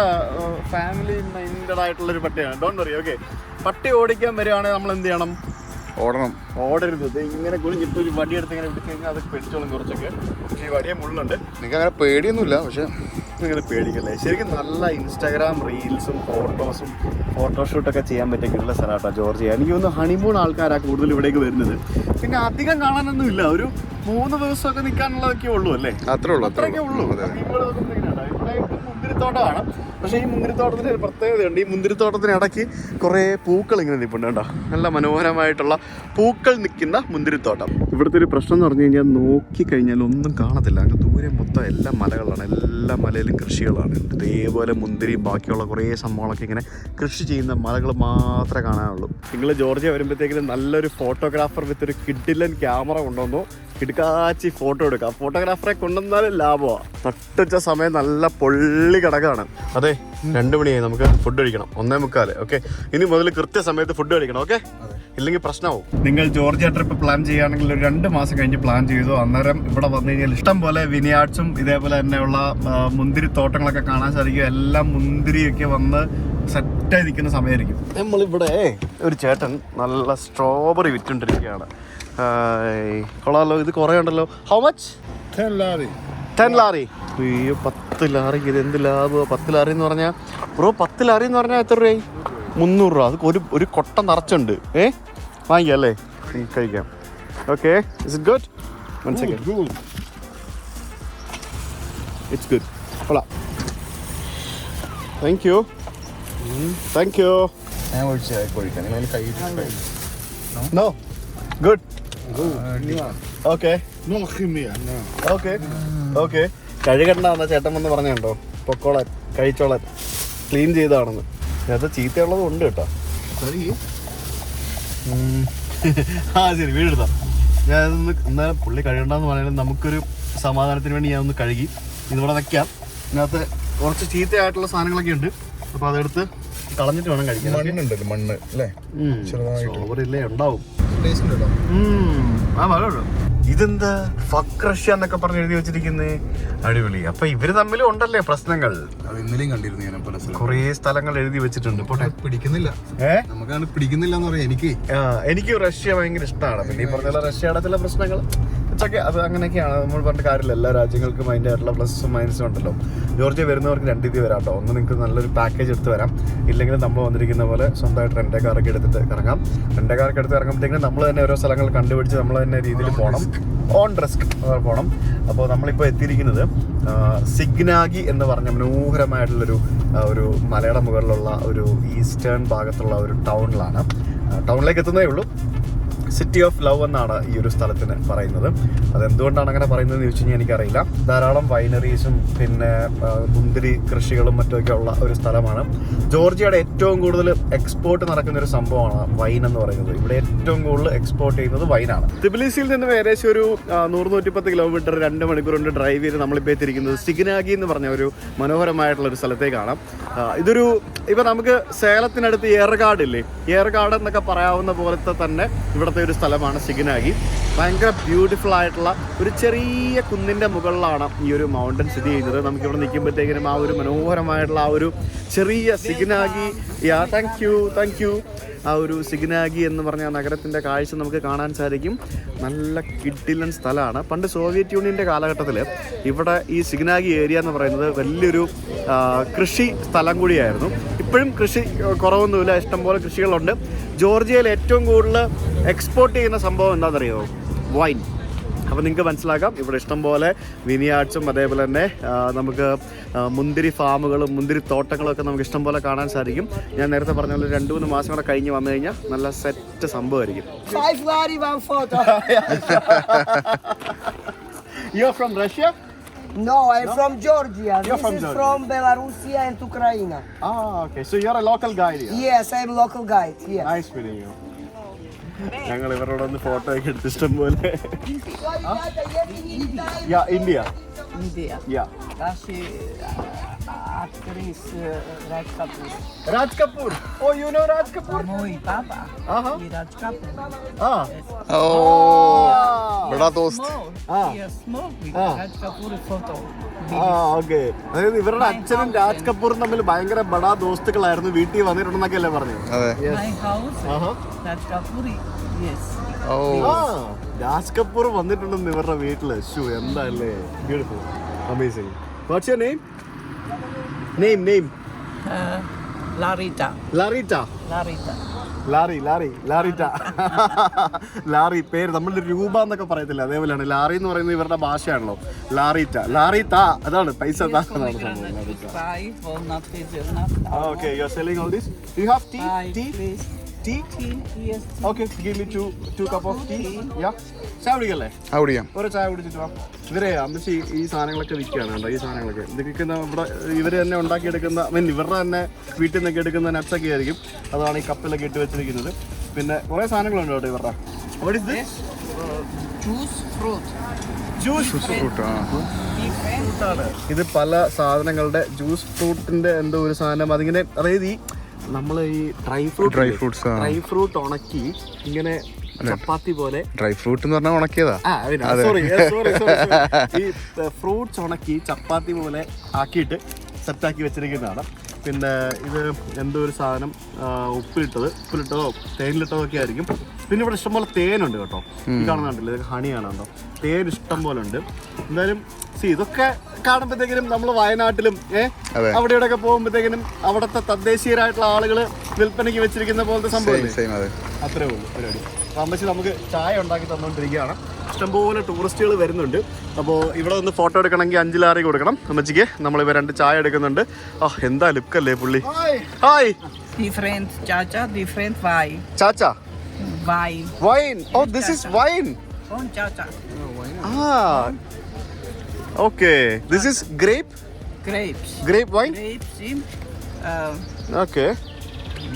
Speaker 1: ഫാമിലി മൈൻഡഡ് ആയിട്ടുള്ള ഒരു പട്ടിയാണ്. Don't worry. ഓക്കെ, പട്ടി ഓടിക്കാൻ വരികയാണെങ്കിൽ നമ്മൾ എന്ത് ചെയ്യണം? ഓടരുത്. ഇങ്ങനെ കുളിഞ്ഞിട്ട് ഒരു വടി എടുത്ത് ഇങ്ങനെ വിട്ട് കഴിഞ്ഞാൽ അത് പിടിച്ചോളും കുറച്ചൊക്കെ. പക്ഷേ ഈ വടിയെ മുള്ളുണ്ട്.
Speaker 2: നിങ്ങൾക്ക് അങ്ങനെ പേടിയൊന്നുമില്ല, പക്ഷെ
Speaker 1: നിങ്ങൾ പേടിക്കല്ലേ. ശരിക്കും നല്ല ഇൻസ്റ്റാഗ്രാം റീൽസും ഫോട്ടോസും ഫോട്ടോഷൂട്ടൊക്കെ ചെയ്യാൻ പറ്റിയ സ്ഥലമാട്ടോ ജോർജിയ. എനിക്ക് തോന്നുന്നു ഹണിമൂൺ ആൾക്കാരാണ് കൂടുതൽ ഇവിടേക്ക് വരുന്നത്. പിന്നെ അധികം കാണാനൊന്നും ഇല്ല, ഒരു 3 ദിവസമൊക്കെ നിൽക്കാനുള്ളതൊക്കെ ഉള്ളൂ അല്ലേ? അത്രയൊക്കെ ഉള്ളൂ. മുന്തിരിത്തോട്ടമാണ്. പക്ഷേ ഈ മുന്തിരിത്തോട്ടത്തിന് ഒരു പ്രത്യേകതയുണ്ട്. ഈ മുന്തിരിത്തോട്ടത്തിനിടയ്ക്ക് കുറേ പൂക്കൾ ഇങ്ങനെ നിൽപ്പുണ്ട്. കേട്ടോ, നല്ല മനോഹരമായിട്ടുള്ള പൂക്കൾ നിൽക്കുന്ന മുന്തിരിത്തോട്ടം. ഇവിടുത്തെ ഒരു പ്രശ്നം എന്ന് പറഞ്ഞു കഴിഞ്ഞാൽ നോക്കിക്കഴിഞ്ഞാൽ ഒന്നും കാണത്തില്ല. അങ്ങ് ദൂരെ മൊത്തം എല്ലാ മലകളാണ്, എല്ലാ മലയിലും കൃഷികളാണ്. ഇതേപോലെ മുന്തിരിയും ബാക്കിയുള്ള കുറേ സംഭവങ്ങളൊക്കെ ഇങ്ങനെ കൃഷി ചെയ്യുന്ന മലകൾ മാത്രമേ കാണാനുള്ളൂ. നിങ്ങൾ ജോർജിയ വരുമ്പോഴത്തേക്കും നല്ലൊരു ഫോട്ടോഗ്രാഫർ വിത്ത് ഒരു കിഡിലൻ ക്യാമറ കൊണ്ടുവന്നു കിടക്കാച്ചി ഫോട്ടോ എടുക്കാം. ഫോട്ടോഗ്രാഫറെ കൊണ്ടുവന്നാലും ലാഭമാണ്. നട്ടുച്ച സമയം നല്ല പൊള്ളി കിടക്കാണ്. അതെ, 2 മണിയായി, നമുക്ക് ഫുഡ് കഴിക്കണം. 1:45. ഓക്കെ, ഇനി മുതൽ കൃത്യസമയത്ത് ഫുഡ് കഴിക്കണം. ഓക്കെ, ഇല്ലെങ്കിൽ പ്രശ്നമാവും. നിങ്ങൾ ജോർജിയ ട്രിപ്പ് പ്ലാൻ ചെയ്യുകയാണെങ്കിൽ ഒരു 2 മാസം കഴിഞ്ഞ് പ്ലാൻ ചെയ്തു. അന്നേരം ഇവിടെ വന്നു കഴിഞ്ഞാൽ ഇഷ്ടം പോലെ വിനിയാർഡ്സും ഇതേപോലെ തന്നെയുള്ള മുന്തിരി തോട്ടങ്ങളൊക്കെ കാണാൻ സാധിക്കും. എല്ലാം മുന്തിരിയൊക്കെ വന്ന് സെറ്റായി നിൽക്കുന്ന സമയമായിരിക്കും. നമ്മളിവിടെ ഒരു ചേട്ടൻ നല്ല സ്ട്രോബെറി വിറ്റുകൊണ്ടിരിക്കുകയാണ്. കൊള്ളാമല്ലോ, ഇത് കുറേ ഉണ്ടല്ലോ. How much?
Speaker 2: 10 ലാരി.
Speaker 1: 10 ലാരി. അയ്യോ, 10 ലാറിക്ക് ഇത് എന്ത് ലാഭമാണ്? 10 ലാറി എന്ന് പറഞ്ഞാൽ ബ്രോ, 10 ലാറി എന്ന് പറഞ്ഞാൽ എത്ര രൂപയായി? 300 രൂപ. അത് ഒരു കൊട്ട നിറച്ചുണ്ട്. വാങ്ങിക്കാം അല്ലേ? കഴിക്കാം. Okay, is it good? One second. It's good. കൊള്ളാം. Thank you.
Speaker 2: ഞാൻ ഒഴിക്കാൻ
Speaker 1: നോ ഗുഡ്. ഓക്കെ കഴുകണ്ടെന്ന ചേട്ടൻ വന്ന് പറഞ്ഞുണ്ടോ? പൊക്കോളാൻ, കഴിച്ചോളാൻ, ക്ലീൻ ചെയ്താണെന്ന്. അത് ചീത്തയുള്ളതും ഉണ്ട് കേട്ടോ. ശരി, വീടെടുത്താ. ഞാനതൊന്ന് എന്നാലും പുള്ളി കഴുകണ്ടെന്ന് പറഞ്ഞാലും നമുക്കൊരു സമാധാനത്തിന് വേണ്ടി ഞാനൊന്ന് കഴുകി ഇതിവിടെ വയ്ക്കാം. ഇതിനകത്ത് കുറച്ച് ചീത്തയായിട്ടുള്ള സാധനങ്ങളൊക്കെ ഉണ്ട്. അപ്പോൾ അതെടുത്ത് കളഞ്ഞിട്ട് വേണം കഴിക്കാൻ.
Speaker 2: മണ്ണുണ്ടല്ലോ, മണ്ണ് അല്ലേ?
Speaker 1: സ്ട്രോബെറിയില്ലേ ഉണ്ടാവും. ഇതെന്താ ഫക്ക് റഷ്യ എന്നൊക്കെ പറഞ്ഞ് എഴുതി വെച്ചിരിക്കുന്നേ? അടിപൊളി. അപ്പൊ ഇവര് തമ്മിലും ഉണ്ടല്ലേ പ്രശ്നങ്ങൾ?
Speaker 2: ഇന്നലെയും കണ്ടിരുന്നു ഞാൻ പല സ്ഥലം.
Speaker 1: കുറേ സ്ഥലങ്ങൾ എഴുതി വെച്ചിട്ടുണ്ട്.
Speaker 2: പിടിക്കുന്നില്ല, നമുക്കാണ് പിടിക്കുന്നില്ല എന്ന് പറയാം.
Speaker 1: എനിക്ക് റഷ്യ ഭയങ്കര ഇഷ്ടമാണ്. പിന്നെ ഈ പറഞ്ഞ റഷ്യയുടെ ചില പ്രശ്നങ്ങൾ ഒക്കെ അത് അങ്ങനെയൊക്കെയാണ്. നമ്മൾ പറഞ്ഞ കാര്യമില്ല, എല്ലാ രാജ്യങ്ങൾക്കും അതിൻ്റെ ആയിട്ടുള്ള പ്ലസും മൈനസും ഉണ്ടല്ലോ. ജോർജിയ വരുന്നവർക്ക് 2 രീതി വരാം കേട്ടോ. ഒന്ന് നിങ്ങൾക്ക് നല്ലൊരു പാക്കേജ് എടുത്ത് വരാം, ഇല്ലെങ്കിൽ നമ്മൾ വന്നിരിക്കുന്ന പോലെ സ്വന്തമായിട്ട് റെൻ്റേ കാറൊക്കെ എടുത്തിട്ട് ഇറങ്ങാം. റെൻ്റേ കാറൊക്കെ എടുത്ത് ഇറങ്ങുമ്പോഴത്തേക്കും നമ്മൾ തന്നെ ഓരോ സ്ഥലങ്ങൾ കണ്ടുപിടിച്ച് നമ്മൾ തന്നെ രീതിയിൽ പോകണം, ഓൺ റിസ്ക് പോകണം. അപ്പോൾ നമ്മളിപ്പോൾ എത്തിയിരിക്കുന്നത് സിഗ്നാഗി എന്ന് പറഞ്ഞ മനോഹരമായിട്ടുള്ളൊരു ഒരു മലയുടെ മുകളിലുള്ള ഒരു ഈസ്റ്റേൺ ഭാഗത്തുള്ള ഒരു ടൗണിലാണ്. ടൗണിലേക്ക് എത്തുന്നേ ഉള്ളൂ. സിറ്റി ഓഫ് ലവ് എന്നാണ് ഈ ഒരു സ്ഥലത്തിന് പറയുന്നത്. അതെന്തുകൊണ്ടാണ് അങ്ങനെ പറയുന്നതെന്ന് ചോദിച്ചു കഴിഞ്ഞാൽ എനിക്കറിയില്ല. ധാരാളം വൈനറീസും പിന്നെ മുന്തിരി കൃഷികളും മറ്റുമൊക്കെ ഉള്ള ഒരു സ്ഥലമാണ്. ജോർജിയയുടെ ഏറ്റവും കൂടുതൽ എക്സ്പോർട്ട് നടക്കുന്ന ഒരു സംഭവമാണ് വൈൻ എന്ന് പറയുന്നത്. ഇവിടെ ഏറ്റവും കൂടുതൽ എക്സ്പോർട്ട് ചെയ്യുന്നത് വൈനാണ്. തിബിലിസിയിൽ നിന്ന് ഏകദേശം ഒരു 100-110 കിലോമീറ്റർ 2 മണിക്കൂർ കൊണ്ട് ഡ്രൈവ് ചെയ്ത് നമ്മളിപ്പോൾ എത്തിയിരിക്കുന്നത് സിഗ്നാഗി എന്ന് പറഞ്ഞ ഒരു മനോഹരമായിട്ടുള്ള ഒരു സ്ഥലത്തേക്കാണ്. ഇതൊരു ഇപ്പം നമുക്ക് സേലത്തിനടുത്ത് ഏറഗാർഡ് ഇല്ലേ, ഏറഗാർഡ് എന്നൊക്കെ പറയാവുന്ന പോലത്തെ തന്നെ ഇവിടുത്തെ ഒരു സ്ഥലമാണ് സിഗ്നാഗി. ഭയങ്കര ബ്യൂട്ടിഫുൾ ആയിട്ടുള്ള ഒരു ചെറിയ കുന്നിൻ്റെ മുകളിലാണ് ഈ ഒരു മൗണ്ടൻ സ്ഥിതി ചെയ്യുന്നത്. നമുക്കിവിടെ നിൽക്കുമ്പോഴത്തേക്കിനും ആ ഒരു മനോഹരമായിട്ടുള്ള ആ ഒരു ചെറിയ സിഗ്നാഗി, താങ്ക് യു ആ ഒരു സിഗ്നാഗി എന്ന് പറഞ്ഞ നഗരത്തിൻ്റെ കാഴ്ച നമുക്ക് കാണാൻ സാധിക്കും. നല്ല കിഡിലൻ സ്ഥലമാണ്. പണ്ട് സോവിയറ്റ് യൂണിയൻ്റെ കാലഘട്ടത്തിൽ ഇവിടെ ഈ സിഗ്നാഗി ഏരിയ എന്ന് പറയുന്നത് വലിയൊരു കൃഷി സ്ഥലം കൂടിയായിരുന്നു. ഇപ്പോഴും കൃഷി കുറവൊന്നുമില്ല, ഇഷ്ടംപോലെ കൃഷികളുണ്ട്. ജോർജിയയിൽ ഏറ്റവും കൂടുതൽ എക്സ്പോർട്ട് ചെയ്യുന്ന സംഭവം എന്താണെന്നറിയോ? വൈൻ. അപ്പോൾ നിങ്ങൾക്ക് മനസ്സിലാക്കാം ഇവിടെ ഇഷ്ടംപോലെ വിനിയാർഡ്സും അതേപോലെ തന്നെ നമുക്ക് മുന്തിരി ഫാമുകളും മുന്തിരി തോട്ടങ്ങളും ഒക്കെ നമുക്ക് ഇഷ്ടംപോലെ കാണാൻ സാധിക്കും. ഞാൻ നേരത്തെ പറഞ്ഞ പോലെ 2-3 മാസം കൂടെ കഴിഞ്ഞ് വന്നു കഴിഞ്ഞാൽ നല്ല set സംഭവമായിരിക്കും. You're from Russia?
Speaker 4: No, I'm from Georgia.
Speaker 1: You're
Speaker 4: This
Speaker 1: from
Speaker 4: is
Speaker 1: Georgia.
Speaker 4: from Belarus and Ukraine.
Speaker 1: Okay. So you're a local guide here?
Speaker 4: Yes, I'm local guide. Yes.
Speaker 1: Nice meeting you. ഞങ്ങൾ ഇവരോട് ഒന്ന് ഫോട്ടോ ഒക്കെ എടുത്ത് ഇഷ്ടം പോലെ. Yeah, India.
Speaker 4: India.
Speaker 1: Yeah.
Speaker 4: Naši actress Raj Kapoor.
Speaker 1: Raj Kapoor. Oh, you know Raj Kapoor?
Speaker 4: Moj papa
Speaker 1: Uh-huh.
Speaker 4: i Raj Kapoor.
Speaker 1: Ah.
Speaker 2: Bada Dost.
Speaker 4: Yes, small with
Speaker 1: Ah.
Speaker 4: Raj Kapoor photo.
Speaker 1: Okay. അതായത് ഇവരുടെ അച്ഛനും രാജ് കപൂറും തമ്മിൽ ഭയങ്കര ബഡാ ദോസ്തുക്കളായിരുന്നു. വീട്ടിൽ വന്നിട്ടുണ്ടെന്നൊക്കെ അല്ലേ പറഞ്ഞത്?
Speaker 2: അതെ.
Speaker 4: My house, Raj Kapoor. Yes.
Speaker 2: ഓ
Speaker 1: രാജ് കപൂർ വന്നിട്ടുണ്ടെന്ന് ഇവരുടെ വീട്ടില്. ഷൂ എന്താല്ലേ, beautiful, amazing. What's your name? Name
Speaker 4: Larita.
Speaker 1: Larita.
Speaker 4: Larita.
Speaker 1: Larita. ലാറി പേര് നമ്മളുടെ രൂപ എന്നൊക്കെ പറയത്തില്ല, അതേപോലെയാണ് ലാറി എന്ന് പറയുന്നത് ഇവരുടെ ഭാഷയാണല്ലോ. ലാറിത്ത അതാണ് പൈസ.
Speaker 4: Five, walnut hazelnut.
Speaker 1: Okay, you are selling all this. You have tea?
Speaker 4: Please.
Speaker 1: Tea?
Speaker 4: Yes.
Speaker 1: Okay, give me two cup of tea. Yeah, ചായ കുടിക്കല്ലേ?
Speaker 2: അവിടെയാ.
Speaker 1: ഒരു ചായ കുടിച്ചിട്ട് വാ. ഇവരെ അമ്മച്ചി ഈ സാധനങ്ങളൊക്കെ വിൽക്കുകയാണ് കേട്ടോ. ഈ സാധനങ്ങളൊക്കെ ഇത് വിൽക്കുന്ന ഇവിടെ ഇവർ തന്നെ ഉണ്ടാക്കിയെടുക്കുന്ന, ഇവരുടെ തന്നെ വീട്ടിൽ നിന്നൊക്കെ എടുക്കുന്ന നട്ട്സൊക്കെ ആയിരിക്കും. അതാണ് ഈ കപ്പിലൊക്കെ ഇട്ട് വെച്ചിരിക്കുന്നത്. പിന്നെ കുറേ സാധനങ്ങളുണ്ട് കേട്ടോ ഇവരുടെ. What is this?
Speaker 4: Juice fruit.
Speaker 1: Juice
Speaker 2: fruit.
Speaker 1: ആണ്. ഇത് പല സാധനങ്ങളുടെ ജ്യൂസ് ഫ്രൂട്ടിന്റെ എന്തോ ഒരു സാധനം. അതിങ്ങനെ അതായത് ഈ നമ്മൾ ഈ ഡ്രൈ
Speaker 2: fruits,
Speaker 1: ഫ്രൂട്ട് ഉണക്കി ഇങ്ങനെ ചപ്പാത്തി പോലെ.
Speaker 2: ഡ്രൈ ഫ്രൂട്ട് എന്ന് പറഞ്ഞാൽ ഉണക്കിയതാ.
Speaker 1: സോറി ഈ ഫ്രൂട്ട്സ് ഉണക്കി ചപ്പാത്തി പോലെ സെറ്റാക്കി വെച്ചിരിക്കുന്നതാണ്. പിന്നെ ഇത് എന്തോ ഒരു സാധനം ഉപ്പിലിട്ടതോ തേനിലിട്ടതോ ഒക്കെ ആയിരിക്കും. പിന്നെ ഇവിടെ ഇഷ്ടംപോലെ തേനുണ്ട് കേട്ടോ. ഈ കാണുന്നുണ്ടല്ലോ, ഇത് ഹണിയാണ് കേട്ടോ. തേൻ ഇഷ്ടം പോലെ ഉണ്ട്. എന്തായാലും ഇതൊക്കെ കാണുമ്പോഴത്തേക്കിനും നമ്മൾ വയനാട്ടിലും അവിടെ ഇവിടെയൊക്കെ പോകുമ്പോഴത്തേക്കിനും അവിടുത്തെ തദ്ദേശീയരായിട്ടുള്ള ആളുകൾ വിൽപ്പനയ്ക്ക് വെച്ചിരിക്കുന്ന പോലത്തെ സംഭവം അത്രേ ഉള്ളൂ പരിപാടി. അമ്മച്ചി നമുക്ക് ചായ ഉണ്ടാക്കി തന്നുകൊണ്ടിരിക്കുകയാണ്. ഇഷ്ടംപോലെ ടൂറിസ്റ്റുകൾ വരുന്നുണ്ട്. അപ്പോൾ ഇവിടെ ഒന്ന് ഫോട്ടോ എടുക്കണമെങ്കിൽ 5 ലാറി കൊടുക്കണം അമ്മച്ചിക്ക്. നമ്മളിവ 2 ചായ എടുക്കുന്നുണ്ട്. എന്താ ലുക്കല്ലേ പുള്ളി. Hi.
Speaker 4: Different chacha, different wine.
Speaker 1: Chacha
Speaker 4: Wine.
Speaker 1: Wine. Oh, this is wine.
Speaker 4: On chacha.
Speaker 1: Okay, this is grape wine.
Speaker 4: Grapes in.
Speaker 1: Okay,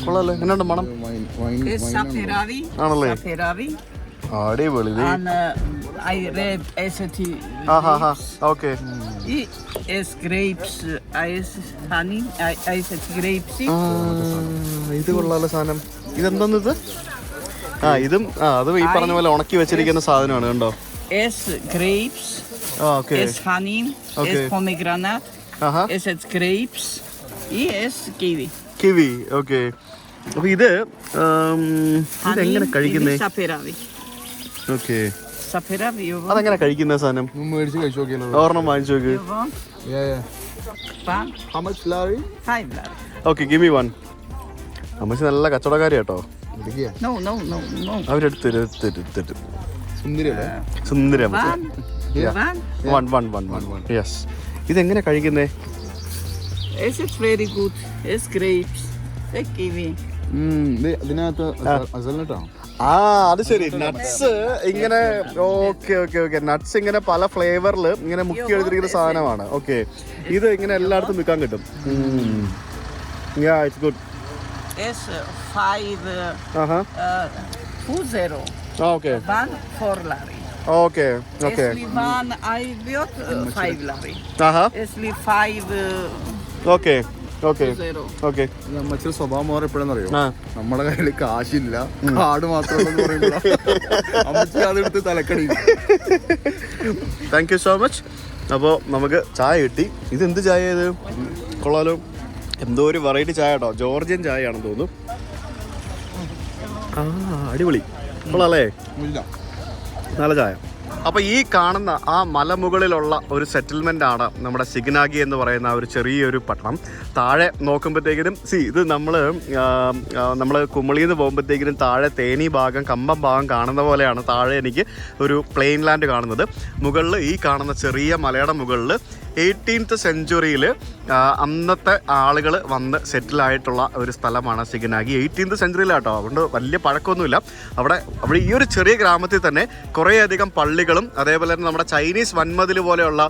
Speaker 1: കൊള്ളാല്ലേ. എന്നുണ്ട് മണം?
Speaker 4: Is Saperavi.
Speaker 1: ആണല്ലേ,
Speaker 4: Saperavi.
Speaker 1: അടിപൊളി.
Speaker 4: And I read SAT.
Speaker 1: Okay,
Speaker 4: Is grapes. Is honey. SAT grapes.
Speaker 1: ഇത് കൊള്ളാലോ സാധനം. ഇതെന്താന്ന് ഇത്? ഇതും അതും ഈ പറഞ്ഞ പോലെ ഉണക്കി വെച്ചിരിക്കുന്ന സാധനമാണ് കണ്ടോ.
Speaker 4: Is grapes.
Speaker 1: Okay,
Speaker 4: Is honey.
Speaker 1: Okay.
Speaker 4: Is pomegranate. Is it grapes. Is kiwi.
Speaker 1: Kiwi. Okay, അപ്പൊ ഇത് ഇതെങ്ങനെ കഴിക്കുന്നേ?
Speaker 4: Saperavi.
Speaker 1: Okay,
Speaker 4: Saperavi. You want?
Speaker 1: അതെങ്ങനെ കഴിക്കുന്ന സാധനം?
Speaker 2: മേടിച്ച് കഴിച്ചു നോക്കിയല്ലോ.
Speaker 1: ഒരെണ്ണം വാങ്ങിച്ചു നോക്ക്.
Speaker 4: You want? One.
Speaker 2: How much Larry?
Speaker 4: 5 lari.
Speaker 1: Okay, give me 1. അമ്മച്ചി നല്ല കച്ചവടക്കാരി കേട്ടോ.
Speaker 4: No.
Speaker 1: അവരെടുത്തിട്ട്
Speaker 2: സുന്ദരിയല്ലേ?
Speaker 1: സുന്ദരി അമ്മച്ചി.
Speaker 4: One.
Speaker 1: One. യെസ്. ഇതെങ്ങനെ കഴിക്കുന്നേ?
Speaker 4: Is it very good? Is grapes. Is kiwi.
Speaker 2: ഇതിനകത്ത് അസൽനട്ടാണ്.
Speaker 1: അത് ശരി. നട്ട്സ് ഇങ്ങനെ. ഓക്കെ, നട്ട്സ് ഇങ്ങനെ പല ഫ്ലേവറിൽ ഇങ്ങനെ മുക്കി എടുത്തിരിക്കുന്ന സാധനമാണ്. ഓക്കെ, ഇത് ഇങ്ങനെ എല്ലായിടത്തും വിൽക്കാൻ കിട്ടും. It's good.
Speaker 4: Is 5. 20.
Speaker 1: Okay,
Speaker 4: 1 4 lari.
Speaker 1: Okay.
Speaker 4: Is one I bought 5 lari. Is 5
Speaker 1: okay.
Speaker 4: 0.
Speaker 2: അമ്മച്ചിയുടെ സ്വഭാവം മാറി എപ്പോഴെന്നറിയോ? നമ്മുടെ കയ്യിൽ കാശില്ല, കാർഡ് മാത്രമേ പറയുമ്പോൾ അമ്മച്ചി അതെടുത്ത് തലക്കടി.
Speaker 1: Thank you so much. അപ്പോൾ നമുക്ക് ചായ കിട്ടി. ഇതെന്ത് ചായ ഇത്? കൊള്ളാലോ. എന്തോ ഒരു വെറൈറ്റി ചായ കേട്ടോ. ജോർജിയൻ ചായയാണെന്ന് തോന്നുന്നു. അടിപൊളി. കൊള്ളാല്ലേ,
Speaker 2: ഇല്ല
Speaker 1: നല്ല ചായ. അപ്പോൾ ഈ കാണുന്ന ആ മലമുകളിലുള്ള ഒരു സെറ്റിൽമെൻ്റ് ആണ് നമ്മുടെ സിഗ്നാഗി എന്ന് പറയുന്ന ഒരു ചെറിയൊരു പട്ടണം. താഴെ നോക്കുമ്പോഴത്തേക്കിനും ഇത് നമ്മൾ കുമളിയിൽ നിന്ന് പോകുമ്പോഴത്തേക്കിനും താഴെ തേനി ഭാഗം കമ്പം ഭാഗം കാണുന്ന പോലെയാണ് താഴെ എനിക്ക് ഒരു പ്ലെയിൻ ലാൻഡ് കാണുന്നത്. മുകളിൽ ഈ കാണുന്ന ചെറിയ മലയുടെ മുകളിൽ 18th സെഞ്ച്വറിയിൽ അന്നത്തെ ആളുകൾ വന്ന് സെറ്റിലായിട്ടുള്ള ഒരു സ്ഥലമാണ് സിഗ്നാഗി. 18th സെഞ്ച്വറിയിലാട്ടോ, അതുകൊണ്ട് വലിയ പഴക്കമൊന്നുമില്ല. അവിടെ ഈ ഒരു ചെറിയ ഗ്രാമത്തിൽ തന്നെ കുറേയധികം പള്ളികളും അതേപോലെ തന്നെ നമ്മുടെ ചൈനീസ് വൻമതിൽ പോലെയുള്ള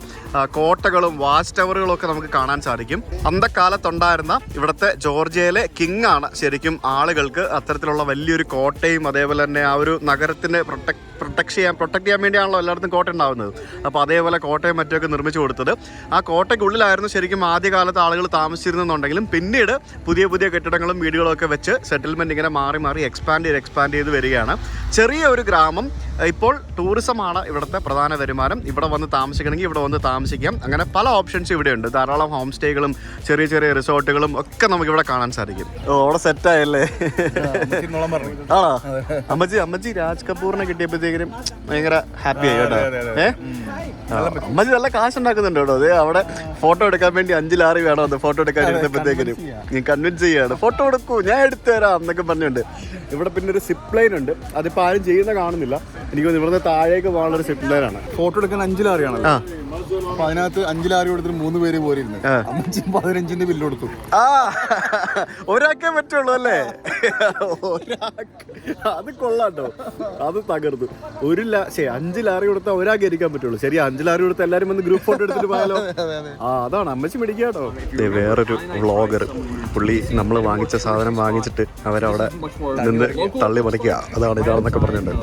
Speaker 1: കോട്ടകളും വാച്ച് ടവറുകളും ഒക്കെ നമുക്ക് കാണാൻ സാധിക്കും. അന്തക്കാലത്തുണ്ടായിരുന്ന ഇവിടുത്തെ ജോർജിയയിലെ കിങ് ആണ് ശരിക്കും ആളുകൾക്ക് അത്തരത്തിലുള്ള വലിയൊരു കോട്ടയും അതേപോലെ തന്നെ ആ ഒരു നഗരത്തിനെ പ്രൊട്ടക്ട് ചെയ്യാൻ വേണ്ടിയാണല്ലോ എല്ലായിടത്തും കോട്ട ഉണ്ടാകുന്നത്. അപ്പോൾ അതേപോലെ കോട്ടയും മറ്റുമൊക്കെ നിർമ്മിച്ചു കൊടുത്തത്. ആ കോട്ടയ്ക്കുള്ളിലായിരുന്നു ശരിക്കും ആദ്യകാലത്ത് ആളുകൾ താമസിച്ചിരുന്നെന്നുണ്ടെങ്കിലും പിന്നീട് പുതിയ പുതിയ കെട്ടിടങ്ങളും വീടുകളും ഒക്കെ വെച്ച് സെറ്റിൽമെൻറ്റ് ഇങ്ങനെ മാറി മാറി എക്സ്പാൻഡ് ചെയ്ത് വരികയാണ്. ചെറിയ ഒരു ഗ്രാമം. ഇപ്പോൾ ടൂറിസമാണ് ഇവിടുത്തെ പ്രധാന വരുമാനം. ഇവിടെ വന്ന് താമസിക്കണമെങ്കിൽ ഇവിടെ വന്ന് താമസിക്കാം. അങ്ങനെ പല ഓപ്ഷൻസ് ഇവിടെയുണ്ട്. ധാരാളം ഹോം സ്റ്റേകളും ചെറിയ ചെറിയ റിസോർട്ടുകളും ഒക്കെ നമുക്ക് ഇവിടെ കാണാൻ സാധിക്കും. അവിടെ സെറ്റായല്ലേ? ആണോ? അമ്മച്ചി രാജ് കപൂറിനെ കിട്ടിയപ്പോഴത്തേക്കും ഭയങ്കര ഹാപ്പി ആയി കേട്ടോ. അമ്മച്ചി നല്ല കാശ് ഉണ്ടാക്കുന്നുണ്ട് കേട്ടോ. അതെ, അവിടെ ഫോട്ടോ എടുക്കാൻ വേണ്ടി 5 ലാറി വേണം അത് ഫോട്ടോ എടുക്കാൻ ഇരുന്നപ്പോഴത്തേക്കിനും നീ കൺവിൻസ് ചെയ്യാണ്. ഫോട്ടോ എടുക്കൂ, ഞാൻ എടുത്തു തരാം എന്നൊക്കെ പറഞ്ഞുണ്ട്. ഇവിടെ പിന്നെ ഒരു സിപ്പ് ലൈൻ ഉണ്ട്. അതിപ്പോൾ ആരും ചെയ്യുന്ന കാണുന്നില്ല. എനിക്ക് ഇവിടുന്ന് താഴേക്ക് പോകാനുള്ള ഒരു സിപ്പ് ലൈനാണ്.
Speaker 2: ഫോട്ടോ എടുക്കാൻ 5 ലാറിയാണല്ലോ. അപ്പൊ അതിനകത്ത് 5 ലാറി കൊടുത്തിട്ട് 3 പേര് പോരുന്നു. 15ന്റെ ബില്ല് കൊടുത്തു.
Speaker 1: ഒരാൾക്കേ പറ്റുള്ളൂ അല്ലേ? അത് കൊള്ളാട്ടോ, അത് തകർന്നു. 5 ലാറി കൊടുത്താൽ ഒരാൾക്ക് ഇരിക്കാൻ പറ്റുള്ളൂ. ശരി, 5 ലാറി കൊടുത്താൽ എല്ലാവരും വന്ന് ഗ്രൂപ്പ് ഫോട്ടോ എടുത്തിട്ട് പോയാലോ? അതാണ് അമ്മച്ചി പിടിക്കാട്ടോ. വേറൊരു വ്ളോഗർ, പുള്ളി നമ്മൾ വാങ്ങിച്ച സാധനം വാങ്ങിച്ചിട്ട് അവരവിടെ നിന്ന് തള്ളി മറിക്കുക, ഇതാണെന്നൊക്കെ പറഞ്ഞിട്ടുണ്ട്.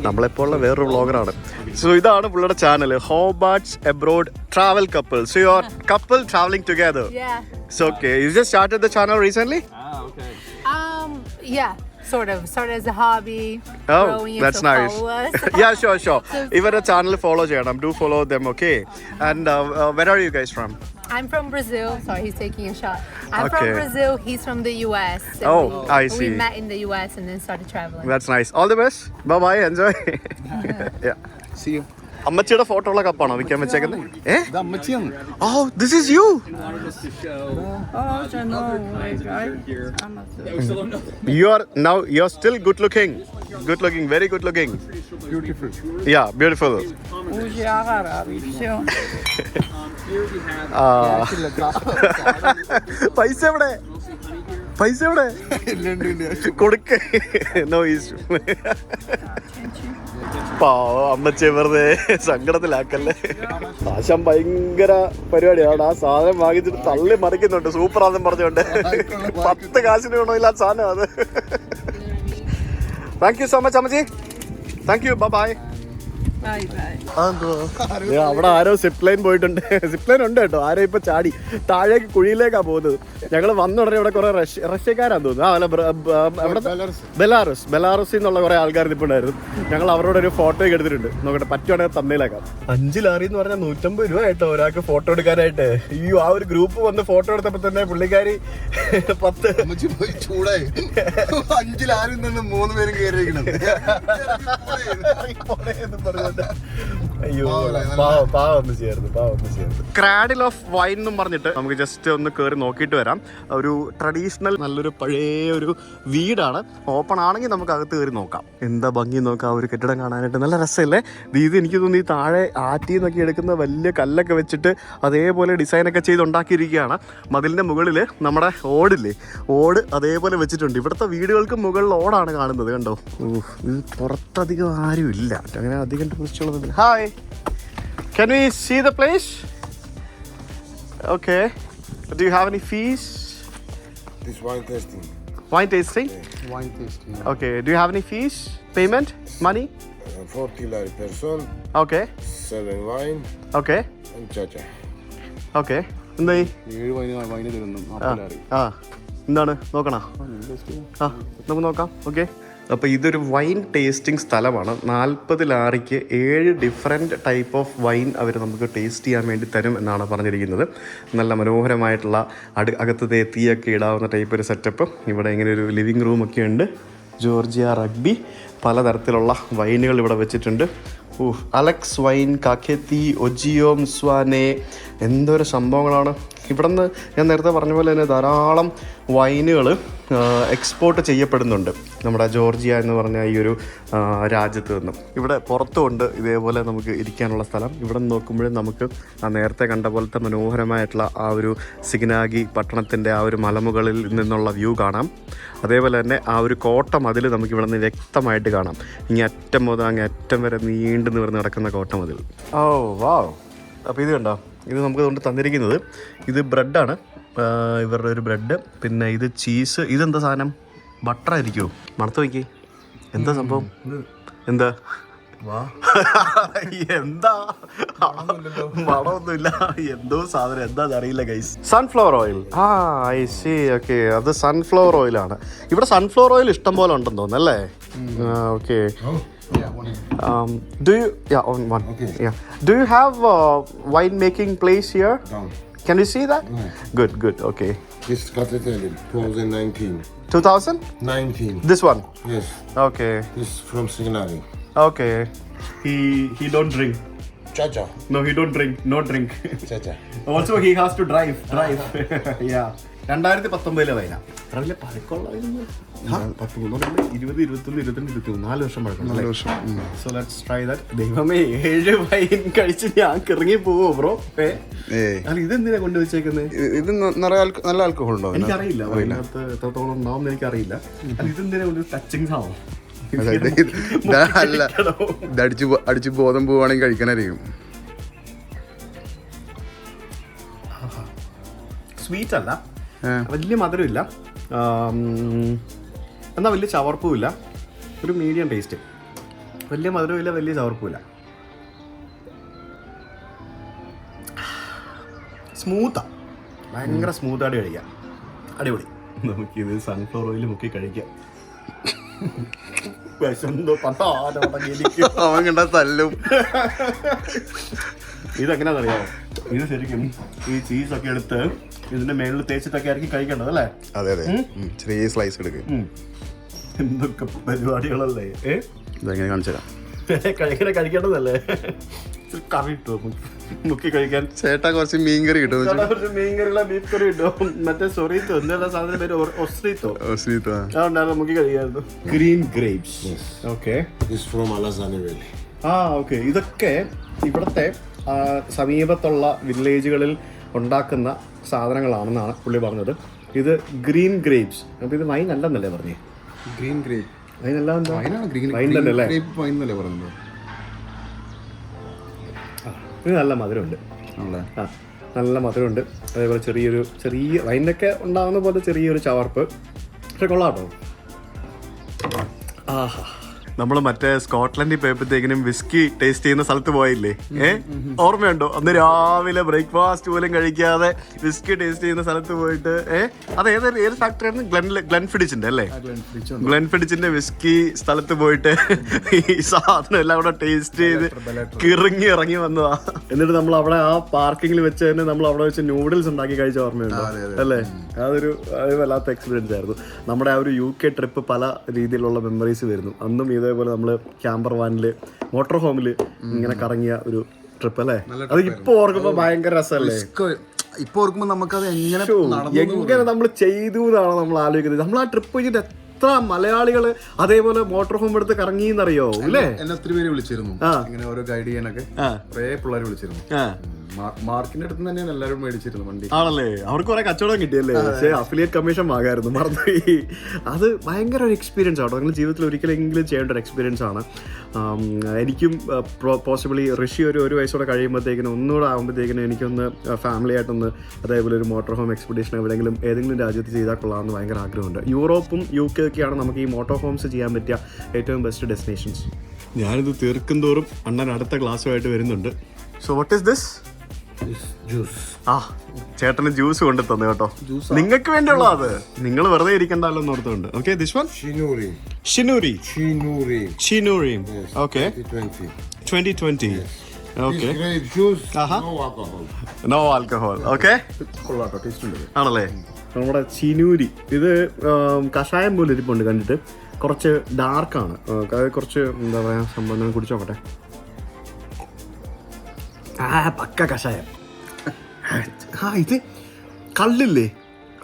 Speaker 1: നമ്മളെപ്പോലുള്ള വേറൊരു വ്ളോഗറാണ്. സോ ഇതാണ് പുള്ളിയുടെ channel, Hobarts abroad travel couple. So you are couple traveling together?
Speaker 5: Yeah.
Speaker 1: So okay, you just started the channel recently?
Speaker 5: Yeah, sort of. Started as a hobby.
Speaker 1: Oh,
Speaker 5: growing into
Speaker 1: that's nice.
Speaker 5: followers.
Speaker 1: Yeah, sure. ഇവരുടെ ചാനൽ ഫോളോ ചെയ്യണം. Do follow them, okay? And where are you guys from?
Speaker 5: I'm from Brazil. Sorry, he's taking a shot. I'm
Speaker 1: Okay.
Speaker 5: from Brazil. He's from the US. So
Speaker 1: Oh, I see.
Speaker 5: We met in the US and then started traveling.
Speaker 1: That's nice. All the best. Bye, enjoy. Yeah.
Speaker 2: See you.
Speaker 1: അമ്മച്ചിയുടെ ഫോട്ടോ ഉള്ള കപ്പാണോ വിൽക്കാൻ വെച്ചേക്കുന്നത്?
Speaker 2: ഇത് അമ്മച്ചിയാണ്.
Speaker 1: Oh, this is you. You're still good looking, very good looking.
Speaker 2: Beautiful.
Speaker 1: Yeah, beautiful. പൈസ എവിടെ കൊടുക്ക? No issue. അമ്മച്ചി വെറുതെ സങ്കടത്തിലാക്കല്ലേ. ആശം ഭയങ്കര പരിപാടിയാണ്. ആ സാധനം വാങ്ങിച്ചിട്ട് തള്ളി മറിക്കുന്നുണ്ട്. സൂപ്പറാന്നും പറഞ്ഞുകൊണ്ട് 10 കാശിന് വേണമില്ല സാധനം അത്. താങ്ക് യു സോ മച്ച് അമ്മച്ചി. Thank you. ബൈ. അവിടെ ആരോ സിപ്പ് ലൈൻ പോയിട്ടുണ്ട്. സിപ്പ് ലൈൻ ഉണ്ട് കേട്ടോ. ആരോ ഇപ്പൊ ചാടി താഴേക്ക് കുഴിയിലേക്കാ പോകുന്നത്. ഞങ്ങൾ വന്ന ഉടനെ ഇവിടെ കുറെ റഷ്യക്കാരാന്ന് തോന്നുന്നു. ബെലാറസിൽ നിന്നുള്ള കുറെ ആൾക്കാർ നിൽപ്പുണ്ടായിരുന്നു. ഞങ്ങൾ അവരോട് ഒരു ഫോട്ടോ ഒക്കെ എടുത്തിട്ടുണ്ട്. നോക്കട്ടെ, പറ്റുവാണെങ്കിൽ തന്നേലാക്കാം. 5 ലാറി എന്ന് പറഞ്ഞാൽ 150 രൂപ കേട്ടോ ഒരാൾക്ക് ഫോട്ടോ എടുക്കാനായിട്ട്. അയ്യോ, ആ ഒരു ഗ്രൂപ്പ് വന്ന് ഫോട്ടോ എടുത്തപ്പോ തന്നെ പുള്ളിക്കാരി 10
Speaker 2: ചൂടായി. 5 ലാരി 3 പേരും കയറിയിരിക്കണം.
Speaker 1: അയ്യോ, പാവം ചേർന്ന്. ക്രാഡിൽ ഓഫ് വൈൻ എന്നും പറഞ്ഞിട്ട് നമുക്ക് ജസ്റ്റ് ഒന്ന് കയറി നോക്കിയിട്ട് വരാം. ഒരു ട്രഡീഷണൽ നല്ലൊരു പഴയ ഒരു വീടാണ്. ഓപ്പൺ ആണെങ്കിൽ നമുക്ക് അകത്ത് കയറി നോക്കാം. എന്താ ഭംഗി നോക്കാം ഒരു കെട്ടിടം കാണാനായിട്ട്. നല്ല രസമല്ലേ? ഇത് എനിക്ക് തോന്നി താഴെ ആറ്റിൽ നിന്നൊക്കെ എടുക്കുന്ന വലിയ കല്ലൊക്കെ വെച്ചിട്ട് അതേപോലെ ഡിസൈനൊക്കെ ചെയ്ത് ഉണ്ടാക്കിയിരിക്കുകയാണ്. മതിലിൻ്റെ മുകളിൽ നമ്മുടെ ഓട് അതേപോലെ വെച്ചിട്ടുണ്ട്. ഇവിടുത്തെ വീടുകൾക്ക് മുകളിൽ ഓടാണ് കാണുന്നത്. കണ്ടോ, ഇത് പുറത്തധികം ആരും ഇല്ല, അങ്ങനെ അധികം ടൂറിസ്റ്റുകളൊന്നും. Hi, can we see the place? Okay. Do you have any fees?
Speaker 6: This wine tasting.
Speaker 1: Wine tasting?
Speaker 2: Wine tasting.
Speaker 1: Okay. Do you have any fees? Payment? Money?
Speaker 6: 40 lari person,
Speaker 1: Okay.
Speaker 6: 7 wine,
Speaker 1: Okay.
Speaker 6: and chacha.
Speaker 1: Okay. എന്തായി?
Speaker 2: 7 വൈന് തരുന്നു. 40 ലാരി.
Speaker 1: എന്താണ് നോക്കണോ? നമുക്ക് നോക്കാം. ഓക്കെ. അപ്പോൾ ഇതൊരു വൈൻ ടേസ്റ്റിംഗ് സ്ഥലമാണ്. 40 ലാറിക്ക് 7 ഡിഫറെൻറ്റ് ടൈപ്പ് ഓഫ് വൈൻ അവർ നമുക്ക് ടേസ്റ്റ് ചെയ്യാൻ വേണ്ടി തരും എന്നാണ് പറഞ്ഞിരിക്കുന്നത്. നല്ല മനോഹരമായിട്ടുള്ള അകത്ത് തീയൊക്കെ ഇടാവുന്ന ടൈപ്പ് ഒരു സെറ്റപ്പ്. ഇവിടെ ഇങ്ങനെ ഒരു ലിവിങ് റൂമൊക്കെ ഉണ്ട്. ജോർജിയ റഗ്ബി, പലതരത്തിലുള്ള വൈനുകൾ ഇവിടെ വെച്ചിട്ടുണ്ട്. അലക്സ് വൈൻ, കാക്കെത്തി, ഒജിയോ, സ്വാനെ, എന്തോരം സംഭവങ്ങളാണ്. ഇവിടെ നിന്ന് ഞാൻ നേരത്തെ പറഞ്ഞ പോലെ തന്നെ ധാരാളം വൈനുകൾ എക്സ്പോർട്ട് ചെയ്യപ്പെടുന്നുണ്ട് നമ്മുടെ ജോർജിയ എന്ന് പറഞ്ഞ ഈ ഒരു രാജ്യത്ത് നിന്നും. ഇവിടെ പുറത്തുമുണ്ട് ഇതേപോലെ നമുക്ക് ഇരിക്കാനുള്ള സ്ഥലം. ഇവിടെ നിന്ന് നോക്കുമ്പോഴും നമുക്ക് ആ നേരത്തെ കണ്ട പോലത്തെ മനോഹരമായിട്ടുള്ള ആ ഒരു സിഗ്നാഗി പട്ടണത്തിൻ്റെ ആ ഒരു മലമുകളിൽ നിന്നുള്ള വ്യൂ കാണാം. അതേപോലെ തന്നെ ആ ഒരു കോട്ട മതിൽ നമുക്ക് ഇവിടെ നിന്ന് വ്യക്തമായിട്ട് കാണാം. ഇങ്ങനെ അറ്റം മുതൽ അങ്ങ് അറ്റം വരെ നീണ്ടു നിവർന്ന് നടക്കുന്ന കോട്ട മതിൽ. ഓ വാവ്. അപ്പോൾ ഇത് കണ്ടോ, ഇത് നമുക്ക് കൊണ്ട് തന്നിരിക്കുന്നത് ഇത് ബ്രെഡാണ്, ഇവരുടെ ഒരു ബ്രെഡ്. പിന്നെ ഇത് ചീസ്. ഇതെന്താ സാധനം? ബട്ടറായിരിക്കുമോ? മണത്ത് നോക്കി. എന്താ സംഭവം? എന്താ എന്താ മണമൊന്നുമില്ല, എന്തോ സാധനം എന്താ അറിയില്ല guys. Sunflower oil. I C. Okay, അത് സൺഫ്ലവർ ഓയിലാണ്. ഇവിടെ സൺഫ്ലവർ ഓയിൽ ഇഷ്ടം പോലെ ഉണ്ടെന്ന് തോന്നുന്നു അല്ലേ? Okay. Do you? Yeah, on one.
Speaker 6: Okay.
Speaker 1: Yeah. Do you have wine making place here?
Speaker 6: Down.
Speaker 1: Can you see that?
Speaker 6: Yeah.
Speaker 1: Good, good. Okay.
Speaker 6: This is Catelli, 2019.
Speaker 1: 2000?
Speaker 6: 19.
Speaker 1: This one.
Speaker 6: Yes.
Speaker 1: Okay.
Speaker 6: This is from Signali.
Speaker 1: Okay. He don't drink.
Speaker 6: Chacha.
Speaker 1: No, he don't drink. No drink.
Speaker 6: Chacha.
Speaker 1: Also he has to drive. Yeah. 2019 വൈന. അത്ര വലിയ പഴക്കമുള്ള 20, 21, 22, 24 വർഷം പഴക്കം. 4 വർഷം. So let's try that. ദൈവമേ, 7 വൈൻ കഴിച്ച് ഞാൻ കിറങ്ങി പോവോ ബ്രോ? അല്ല, ഇതെന്തിനാ കൊണ്ടുവച്ചേക്കുന്നത്?
Speaker 2: ഇത് നല്ല ആൽക്കഹോൾ ഉണ്ടോ?
Speaker 1: എനിക്കറിയില്ല അതിനകത്ത് എത്രത്തോളം ഉണ്ടാവും എനിക്കറിയില്ല. അല്ല, ഇതെന്തിനാ കൊണ്ട് ടച്ചിങ് ആവും?
Speaker 2: അല്ല, അടിച്ച് ബോധം പോവുകയാണെങ്കിൽ കഴിക്കാനായിരിക്കും.
Speaker 1: സ്വീറ്റ് അല്ല, വലിയ മധുരമില്ല, എന്നാൽ വലിയ ചവർപ്പുമില്ല, ഒരു മീഡിയം ടേസ്റ്റ്. വലിയ മധുരമില്ല, വലിയ ചവർപ്പുമില്ല. സ്മൂത്താ, ഭയങ്കര സ്മൂത്തായിട്ട് കഴിക്കാം. അടിപൊളി. നമുക്കിത് സൺഫ്ലവർ ഓയിൽ മുക്കി കഴിക്കാം.
Speaker 2: അവൻ കണ്ട തല്ലും.
Speaker 1: ഇതെങ്ങനെയാണെന്നറിയാമോ? ഇത് ശരിക്കും ഈ ചീസൊക്കെ എടുത്ത് ഇതിന്റെ മേളിൽ തേച്ചിട്ടൊക്കെ ആയിരിക്കും കഴിക്കേണ്ടത് അല്ലേ?
Speaker 2: അതെ അതെ, ചെറിയ സ്ലൈസ് എടുക്കും.
Speaker 1: എന്തൊക്കെ പരിപാടികളല്ലേ.
Speaker 2: ഇതെങ്ങനെ കാണിച്ചു തരാം.
Speaker 1: കഴിക്കണേ കഴിക്കേണ്ടതല്ലേ? കറി കിട്ടുമോ മുക്കി കഴിക്കാൻ?
Speaker 2: ചേട്ടാ കുറച്ച് മീൻകറി കിട്ടും.
Speaker 1: മീൻകറിയുള്ള ബീഫ് കറി കിട്ടും. മറ്റേ സൊറീത്തോ എന്നുള്ള സാധനം പേര് ഒസ്രീത്തോ അതുകൊണ്ടാണ് മുക്കി കഴിക്കായിരുന്നു. Green grapes. Okay.
Speaker 6: This is from Alazani Valley.
Speaker 1: Okay. ഇതൊക്കെ ഇവിടുത്തെ സമീപത്തുള്ള വില്ലേജുകളിൽ ഉണ്ടാക്കുന്ന സാധനങ്ങളാണെന്നാണ് പുള്ളി പറഞ്ഞത്. ഇത് ഗ്രീൻ ഗ്രേപ്സ്. അപ്പോൾ ഇത് വൈൻ അല്ലെന്നല്ലേ പറഞ്ഞേ?
Speaker 2: ഗ്രീൻ ഗ്രേപ്പ്
Speaker 1: വൈൻ അല്ല,
Speaker 2: വൈൻ
Speaker 1: തന്നെ അല്ലേ?
Speaker 2: വൈൻ എന്നല്ലേ പറഞ്ഞത്?
Speaker 1: ഇത് നല്ല മധുരമുണ്ട്. ആ, നല്ല മധുരമുണ്ട്. അതേപോലെ ചെറിയ വൈനൊക്കെ ഉണ്ടാകുന്ന പോലെ ചെറിയൊരു ചവർപ്പ്. പക്ഷെ കൊള്ളാട്ടോ. ആഹാ. നമ്മൾ മറ്റേ സ്കോട്ട്ലൻഡിൽ പോയപ്പോഴത്തേക്കിനും വിസ്കി ടേസ്റ്റ് ചെയ്യുന്ന സ്ഥലത്ത് പോയില്ലേ? ഓർമ്മയുണ്ടോ? അന്ന് രാവിലെ ബ്രേക്ക്ഫാസ്റ്റ് പോലും കഴിക്കാതെ വിസ്കി ടേസ്റ്റ് ചെയ്യുന്ന സ്ഥലത്ത് പോയിട്ട് അത് ഏത് ഫാക്ടറിയായിരുന്നു? ഗ്ലെൻഫിഡിച്ചിന്റെ അല്ലേ? ഗ്ലെൻഫിഡിച്ചിന്റെ വിസ്കി സ്ഥലത്ത് പോയിട്ട് ഈ സാധനം എല്ലാം കൂടെ ടേസ്റ്റ് ചെയ്ത് ഇറങ്ങി വന്നതാ. എന്നിട്ട് നമ്മൾ അവിടെ ആ പാർക്കിങ്ങിൽ വെച്ച് തന്നെ നമ്മൾ അവിടെ വെച്ച് നൂഡിൽസ് ഉണ്ടാക്കി കഴിച്ച ഓർമ്മയുണ്ടോ അല്ലേ? അത് വല്ലാത്ത എക്സ്പീരിയൻസ് ആയിരുന്നു. നമ്മുടെ ആ ഒരു UK ട്രിപ്പ് പല രീതിയിലുള്ള മെമ്മറീസ് വരുന്നു. അന്നും ഇതേപോലെ നമ്മൾ ക്യാമ്പർ വാനില് മോട്ടോർ ഹോമിൽ ഇങ്ങനെ കറങ്ങിയ ഒരു ട്രിപ്പ് അല്ലേ? അത് ഇപ്പൊ ഓർക്കുമ്പോ ഭയങ്കര രസമല്ലേ?
Speaker 2: ഇപ്പൊ ഓർക്കുമ്പോ നമുക്കത്
Speaker 1: എങ്ങനെ നമ്മൾ ചെയ്തു എന്നാണ് നമ്മൾ ആലോചിക്കുന്നത്. നമ്മൾ ആ ട്രിപ്പ് കഴിഞ്ഞിട്ട് എത്ര മലയാളികൾ അതേപോലെ മോട്ടോർ ഹോം എടുത്ത് കറങ്ങി എന്നറിയോ അല്ലേ?
Speaker 2: എന്നെ ഒത്തിരി പേര് വിളിച്ചിരുന്നു ഇങ്ങനെ ഓരോ ഗൈഡ് ചെയ്യാനൊക്കെ. കുറേ പിള്ളേർ വിളിച്ചിരുന്നു. മാർക്കിന്റെ അടുത്ത് തന്നെയാണ് എല്ലാവരും മേടിച്ചിരുന്നു വണ്ടി.
Speaker 1: ആണല്ലേ? അവർക്ക് കുറെ കച്ചവടം കിട്ടിയല്ലേ? പക്ഷേ അഫിലിയേറ്റ് കമ്മീഷൻ വാങ്ങായിരുന്നു, മറന്നുപോയി. അത് ഭയങ്കര ഒരു എക്സ്പീരിയൻസ് ആട്ടോ. നിങ്ങൾ ജീവിതത്തിൽ ഒരിക്കലെങ്കിലും ചെയ്യേണ്ട ഒരു എക്സ്പീരിയൻസ് ആണ്. എനിക്കും പോസിബിളി ഋഷി ഒരു വയസ്സോടെ കഴിയുമ്പോഴത്തേക്കിനും ഒന്നുകൂടെ ആകുമ്പോഴത്തേക്കിനും എനിക്കൊന്ന് ഫാമിലി ആയിട്ടൊന്ന് അതേപോലെ ഒരു മോട്ടോർ ഹോം എക്സ്പെഡീഷൻ ഏതെങ്കിലും രാജ്യത്ത് ചെയ്താൽ കൊള്ളാമെന്ന് ഭയങ്കര ആഗ്രഹമുണ്ട്. യൂറോപ്പും UK ഒക്കെയാണ് നമുക്ക് ഈ മോട്ടോർ ഹോംസ് ചെയ്യാൻ പറ്റിയ ഏറ്റവും ബെസ്റ്റ് ഡെസ്റ്റിനേഷൻസ്. ഞാനിത് തീർക്കും തോറും അണ്ണൻ അടുത്ത ക്ലാസ്സുമായിട്ട് വരുന്നുണ്ട്. So what is this?
Speaker 6: Juice.
Speaker 1: ചേട്ടന് ജ്യൂസ് കൊണ്ട് തന്നെ കേട്ടോ. നിങ്ങൾക്ക് വേണ്ടിയുള്ള അത് നിങ്ങൾ വെറുതെ ഇരിക്കണ്ടല്ലോ എന്ന് ഓർത്തുകൊണ്ട്. Okay, this one Shinuri. Okay, 2020. Okay, no alcohol. Okay,
Speaker 2: കൊള്ളാട്ടോ, ടേസ്റ്റ് ഉണ്ട്.
Speaker 1: ആണല്ലേ? നമ്മുടെ ചിനൂരി ഇത് കഷായം പോലെ ഇരിപ്പുണ്ട് കണ്ടിട്ട്. കുറച്ച് ഡാർക്കാണ്, കുറച്ച് എന്താ പറയാ സംഭവം. കുടിച്ചോക്കട്ടെ. പക്ക കഷായം. ഇത് കള്ളില്ലേ?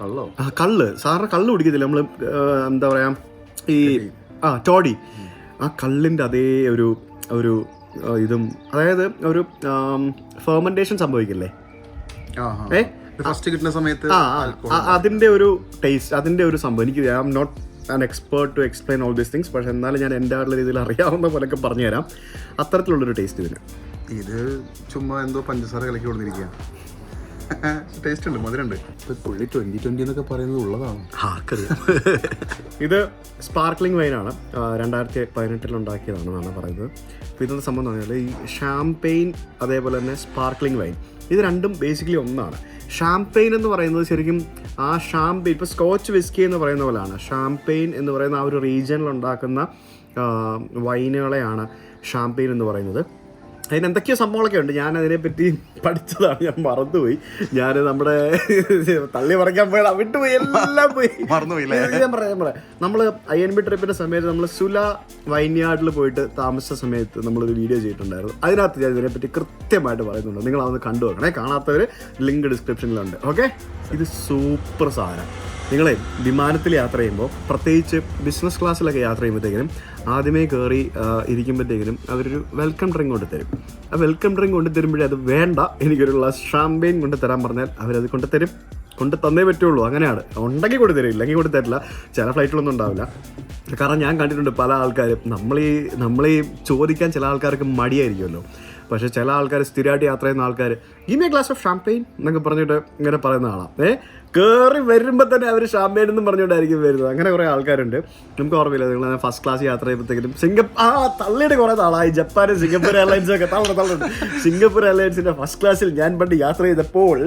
Speaker 2: കള്ളോ?
Speaker 1: കള്ള്. സാറിന് കള്ള് കുടിക്കത്തില്ല നമ്മൾ, എന്താ പറയാ, ഈ ടോഡി. ആ കള്ളിൻ്റെ അതേ ഒരു ഇതും, അതായത് ഒരു ഫെർമെന്റേഷൻ സംഭവിക്കില്ലേ,
Speaker 2: ഫസ്റ്റ് കിട്ടുന്ന സമയത്ത്
Speaker 1: അതിൻ്റെ ഒരു ടേസ്റ്റ്, അതിൻ്റെ ഒരു സംഭവം. എനിക്ക് I am not an expert to explain all these things, പക്ഷേ എന്നാലും ഞാൻ എൻ്റെ ആളുടെ രീതിയിൽ അറിയാവുന്ന പോലെയൊക്കെ പറഞ്ഞുതരാം. അത്തരത്തിലുള്ളൊരു ടേസ്റ്റ് ഇതിന്.
Speaker 2: ഇത് ചുമ്മാ എന്തോ പഞ്ചസാര കലക്കി കൊടുത്തിരിക്കുക. ടേസ്റ്റ് ഉണ്ട്, മധുരമുണ്ട്. പുള്ളി 2020 എന്നൊക്കെ പറയുന്നത് ഉള്ളതാണ്,
Speaker 1: ആർക്കറിയാം. ഇത് സ്പാർക്ലിംഗ് വൈനാണ്, 2018 ഉണ്ടാക്കിയതാണെന്നാണ് പറയുന്നത്. അപ്പോൾ ഇതെന്ന് സംഭവം എന്ന് പറഞ്ഞാൽ ഈ ഷാംപെയിൻ അതേപോലെ തന്നെ സ്പാർക്ലിംഗ് വൈൻ, ഇത് രണ്ടും ബേസിക്കലി ഒന്നാണ്. ഷാംപെയിൻ എന്ന് പറയുന്നത് ശരിക്കും ആ ഷാംപെയിൻ, ഇപ്പോൾ സ്കോച്ച് വിസ്കി എന്ന് പറയുന്ന പോലെയാണ്. ഷാംപെയിൻ എന്ന് പറയുന്ന ആ ഒരു റീജിയനിൽ ഉണ്ടാക്കുന്ന വൈനുകളെയാണ് ഷാംപെയിൻ എന്ന് പറയുന്നത്. അതിന് എന്തൊക്കെയോ സംഭവങ്ങളൊക്കെ ഉണ്ട്, ഞാൻ അതിനെപ്പറ്റി പഠിച്ചതാണ്, ഞാൻ മറന്നുപോയി. ഞാൻ നമ്മുടെ തള്ളി പറിക്കാൻ പോയാൽ വിട്ടുപോയി, എല്ലാം പോയി,
Speaker 2: മറന്നുപോയില്ലേ?
Speaker 1: ഞാൻ പറയാം. നമ്മൾ INB ട്രിപ്പിൻ്റെ സമയത്ത് നമ്മൾ സുല വൈൻയാർഡിൽ പോയിട്ട് താമസിച്ച സമയത്ത് നമ്മളൊരു വീഡിയോ ചെയ്തിട്ടുണ്ടായിരുന്നു. അതിനകത്ത് ഞാൻ ഇതിനെപ്പറ്റി കൃത്യമായിട്ട് പറയുന്നുണ്ട്. നിങ്ങൾ അതൊന്ന് കണ്ടു നോക്കണേ. കാണാത്തവർ ലിങ്ക് ഡിസ്ക്രിപ്ഷനിലുണ്ട്. ഓക്കെ, ഇത് സൂപ്പർ സാധനം. നിങ്ങളെ വിമാനത്തിൽ യാത്ര ചെയ്യുമ്പോൾ, പ്രത്യേകിച്ച് ബിസിനസ് ക്ലാസ്സിലൊക്കെ യാത്ര ചെയ്യുമ്പോഴത്തേക്കിനും ആദ്യമേ കയറി ഇരിക്കുമ്പോഴത്തേക്കിനും അവരൊരു വെൽക്കം ഡ്രിങ്ക് കൊണ്ട് തരും. ആ വെൽക്കം ഡ്രിങ്ക് കൊണ്ട് തരുമ്പോഴേ അത് വേണ്ട, എനിക്കൊരു ഗ്ലാസ് ഷാംപെയിൻ കൊണ്ട് തരാൻ പറഞ്ഞാൽ അവരത് കൊണ്ട് തരും. കൊണ്ട് തന്നേ പറ്റുള്ളൂ, അങ്ങനെയാണ്. ഉണ്ടെങ്കിൽ കൊണ്ട് തരും, ഇല്ലെങ്കിൽ കൊണ്ട് തരില്ല. ചില ഫ്ലൈറ്റിലൊന്നും ഉണ്ടാവില്ല. കാരണം ഞാൻ കണ്ടിട്ടുണ്ട് പല ആൾക്കാരും, നമ്മളീ ചോദിക്കാൻ ചില ആൾക്കാർക്ക് മടിയായിരിക്കുമല്ലോ. പക്ഷേ ചില ആൾക്കാർ, സ്ഥിരമായിട്ട് യാത്ര ചെയ്യുന്ന ആൾക്കാർ, give me a glass of champagne എന്നൊക്കെ പറഞ്ഞിട്ട് ഇങ്ങനെ പറയുന്ന ആളാണ്. കയറി വരുമ്പോൾ തന്നെ അവർ ഷാംപെയിൻ എന്നും പറഞ്ഞുകൊണ്ടായിരിക്കും വരുന്നത്. അങ്ങനെ കുറേ ആൾക്കാരുണ്ട്. നമുക്ക് ഓർമ്മയില്ല, നിങ്ങൾ ഫസ്റ്റ് ക്ലാസ് യാത്ര ചെയ്യുമ്പോഴത്തേക്കും തള്ളിയുടെ കുറേ നാളായി. ജപ്പാൻ, സിംഗപ്പൂർ എയർലൈൻസൊക്കെ തള്ളുണ്ട്. സിംഗപ്പൂർ എയർലൈൻസിൻ്റെ ഫസ്റ്റ് ക്ലാസ്സിൽ ഞാൻ പണ്ട് യാത്ര ചെയ്തപ്പോൾ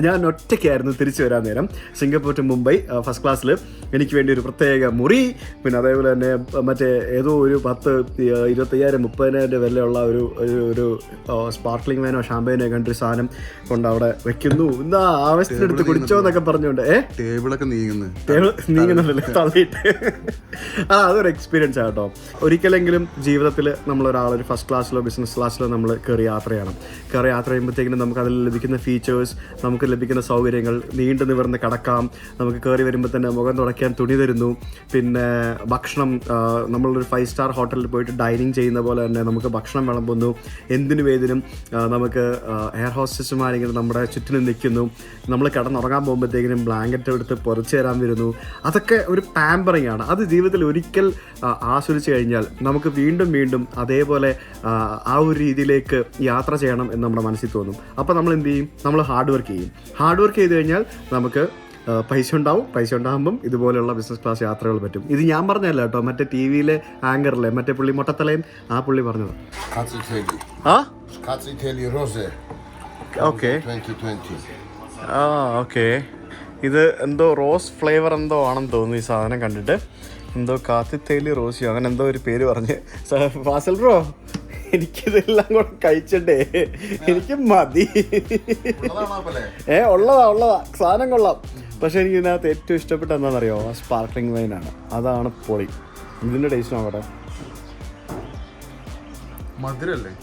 Speaker 1: ഞാൻ ഒറ്റയ്ക്കായിരുന്നു തിരിച്ചു വരാൻ നേരം. സിംഗപ്പൂർ ടു മുംബൈ ഫസ്റ്റ് ക്ലാസ്സിൽ എനിക്ക് വേണ്ടി ഒരു പ്രത്യേക മുറി, പിന്നെ അതേപോലെ തന്നെ മറ്റേ ഏതോ ഒരു 10, 25,000, 30,000 വിലയുള്ള ഒരു സ്പാർക്ലിംഗ് വൈനോ ഷാംപെയിനോ കണ്ടൊരു സാധനം കൊണ്ട് അവിടെ വെക്കുന്നു. എന്താ ആവശ്യത്തിനെടുത്ത് കുടിച്ചോ എന്നൊക്കെ പറഞ്ഞുകൊണ്ട്
Speaker 2: ടേബിളൊക്കെ
Speaker 1: നീങ്ങുന്നുണ്ടല്ലോ തള്ളിയിട്ട്. അതൊരു എക്സ്പീരിയൻസ് ആട്ടോ. ഒരിക്കലെങ്കിലും ജീവിതത്തിൽ നമ്മളൊരാളൊരു ഫസ്റ്റ് ക്ലാസ്സിലോ ബിസിനസ് ക്ലാസ്സിലോ നമ്മൾ കയറി യാത്ര ചെയ്യണം. കയറി യാത്ര ചെയ്യുമ്പോഴത്തേക്കിനും നമുക്ക് അതിൽ ലഭിക്കുന്ന ഫീച്ചേഴ്സ്, നമുക്ക് ലഭിക്കുന്ന സൗകര്യങ്ങൾ, നീണ്ടു നിവർന്ന് കിടക്കാം, നമുക്ക് കയറി വരുമ്പോൾ തന്നെ മുഖം തുടയ്ക്കാൻ തുണി തരുന്നു, പിന്നെ ഭക്ഷണം, നമ്മളൊരു 5 സ്റ്റാർ ഹോട്ടലിൽ പോയിട്ട് ഡൈനിങ് ചെയ്യുന്ന പോലെ തന്നെ നമുക്ക് ഭക്ഷണം വിളമ്പുന്നു. എന്തിനും ഏതിനും നമുക്ക് എയർ ഹോസ്റ്റസുമാരിങ്ങനെ നമ്മുടെ ചുറ്റിനും നിൽക്കുന്നു. നമ്മൾ കിടന്നുറങ്ങാൻ പോകുമ്പോഴത്തേക്കിനും ബ്ലാങ്കറ്റ് എടുത്ത് പുറച്ചു തരാൻ വരുന്നു. അതൊക്കെ ഒരു പാമ്പറിങ് ആണ്. അത് ജീവിതത്തിൽ ഒരിക്കൽ ആസ്വദിച്ച് കഴിഞ്ഞാൽ നമുക്ക് വീണ്ടും വീണ്ടും അതേപോലെ ആ ഒരു രീതിയിലേക്ക് യാത്ര ചെയ്യണം എന്ന് നമ്മുടെ മനസ്സിൽ തോന്നും. അപ്പോൾ നമ്മൾ എന്ത് ചെയ്യും? നമ്മൾ ഹാർഡ് വർക്ക് ചെയ്യും. ഹാർഡ് വർക്ക് ചെയ്ത് കഴിഞ്ഞാൽ നമുക്ക് പൈസ ഉണ്ടാവും. പൈസ ഉണ്ടാകുമ്പം ഇതുപോലെയുള്ള ബിസിനസ് ക്ലാസ് യാത്രകൾ പറ്റും. ഇത് ഞാൻ പറഞ്ഞല്ല കേട്ടോ, മറ്റേ TV ആങ്കറിലെ മറ്റേ പുള്ളി മൊട്ടത്തലയും ആ പുള്ളി പറഞ്ഞത്. ഓക്കെ ഓക്കെ, ഇത് എന്തോ റോസ് ഫ്ലേവർ എന്തോ ആണെന്ന് തോന്നുന്നു ഈ സാധനം കണ്ടിട്ട്. എന്തോ കാത്തിത്തേലി റോസിയോ അങ്ങനെ എന്തോ ഒരു പേര് പറഞ്ഞ്. ഫാസിൽ ബ്രോ, എനിക്കിതെല്ലാം കൂടെ കഴിച്ചിട്ടേ എനിക്ക് മതി. ഉള്ളതാ സാധനം കൊള്ളാം. പക്ഷെ എനിക്ക് ഇതിനകത്ത് ഏറ്റവും ഇഷ്ടപ്പെട്ട എന്താണെന്നറിയോ? സ്പാർക്ലിംഗ് വൈനാണ്. അതാണ് പൊളി. ഇതിൻ്റെ ടേസ്റ്റ് നോക്കട്ടെ.
Speaker 2: മധുരല്ലേ?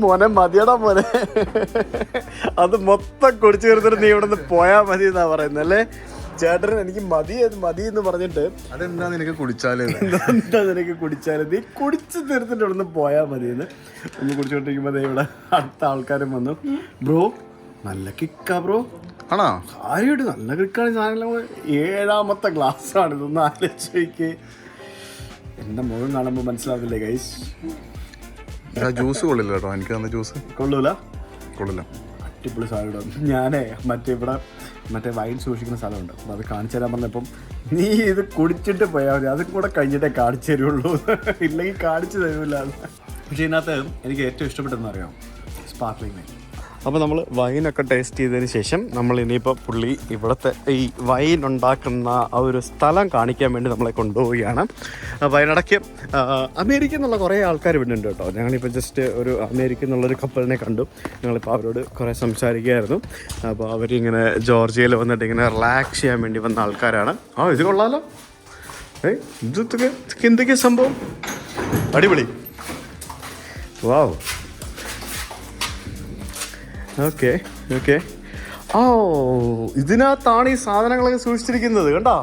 Speaker 1: മോനെ മതിയടാ മോനെ, അത് മൊത്തം കുടിച്ചു തീർത്തിട്ട് നീ ഇവിടെ നിന്ന് പോയാൽ മതി എന്നാ പറയുന്നത് അല്ലേ? ചേട്ടൻ എനിക്ക് മതി എന്ന് പറഞ്ഞിട്ട്,
Speaker 2: അതെന്താ നിനക്ക് കുടിച്ചാല്,
Speaker 1: എന്താ നിനക്ക് കുടിച്ചാല്, നീ കുടിച്ചു തീർത്തിട്ട് ഇവിടെ നിന്ന് പോയാൽ മതി എന്ന്. ഒന്ന് കുടിച്ചോണ്ടിരിക്കുമ്പോൾ ഇവിടെ അടുത്ത ആൾക്കാരും വന്നു. ബ്രോ നല്ല കിക്കാ ബ്രോ.
Speaker 2: ആണോ?
Speaker 1: കാര്യമായിട്ട് നല്ല കിക്കാണ്. സാധനം 7ാമത്തെ ഗ്ലാസ്സാണ്. ഇതൊന്ന് ആലോചിക്ക്. എൻ്റെ മുഖം കാണുമ്പോൾ മനസ്സിലാവില്ലേ ഗൈസ്?
Speaker 2: ജ്യൂസ് കൊള്ളില്ല കേട്ടോ, എനിക്ക് തന്ന ജ്യൂസ് കൊള്ളില്ല.
Speaker 1: അടിപൊളി സാധനം. ഞാനേ മറ്റേ വൈൻ സൂക്ഷിക്കുന്ന സ്ഥലമുണ്ട്, അപ്പോൾ അത് കാണിച്ചു തരാൻ പറഞ്ഞപ്പം നീ ഇത് കുടിച്ചിട്ട് പോയാൽ മതി, അതും കൂടെ കഴിഞ്ഞിട്ടേ കാണിച്ചു തരുള്ളൂ, ഇല്ലെങ്കിൽ കാണിച്ചു തരൂല്ല. പക്ഷേ ഇതിനകത്ത് എനിക്ക് ഏറ്റവും ഇഷ്ടപ്പെട്ടെന്ന് അറിയാം, സ്പാർക്ലിംഗ് വൈൻ. അപ്പോൾ നമ്മൾ വൈനൊക്കെ ടേസ്റ്റ് ചെയ്തതിന് ശേഷം നമ്മൾ ഇനിയിപ്പോൾ പുള്ളി ഇവിടുത്തെ ഈ വൈൻ ഉണ്ടാക്കുന്ന ആ ഒരു സ്ഥലം കാണിക്കാൻ വേണ്ടി നമ്മളെ കൊണ്ടുപോവുകയാണ്. അപ്പോൾ അതിനിടയ്ക്ക് അമേരിക്കയിൽ നിന്നുള്ള കുറേ ആൾക്കാർ ഇവിടെ ഉണ്ട് കേട്ടോ. ഞങ്ങളിപ്പോൾ ജസ്റ്റ് ഒരു അമേരിക്കയിൽ നിന്നുള്ളൊരു കപ്പലിനെ കണ്ടു. ഞങ്ങളിപ്പോൾ അവരോട് കുറേ സംസാരിക്കുകയായിരുന്നു. അപ്പോൾ അവരിങ്ങനെ ജോർജിയയിൽ വന്നിട്ട് ഇങ്ങനെ റിലാക്സ് ചെയ്യാൻ വേണ്ടി വന്ന ആൾക്കാരാണ്. ഇത് കൊള്ളാമല്ലോ. ഇതൊക്കെ എന്തൊക്കെയാ സംഭവം? അടിപൊളി. വാവ്. Okay okay. ഓ, ഇതിനകത്താണ് ഈ സാധനങ്ങളൊക്കെ സൂക്ഷിച്ചിരിക്കുന്നത്. കണ്ടോ?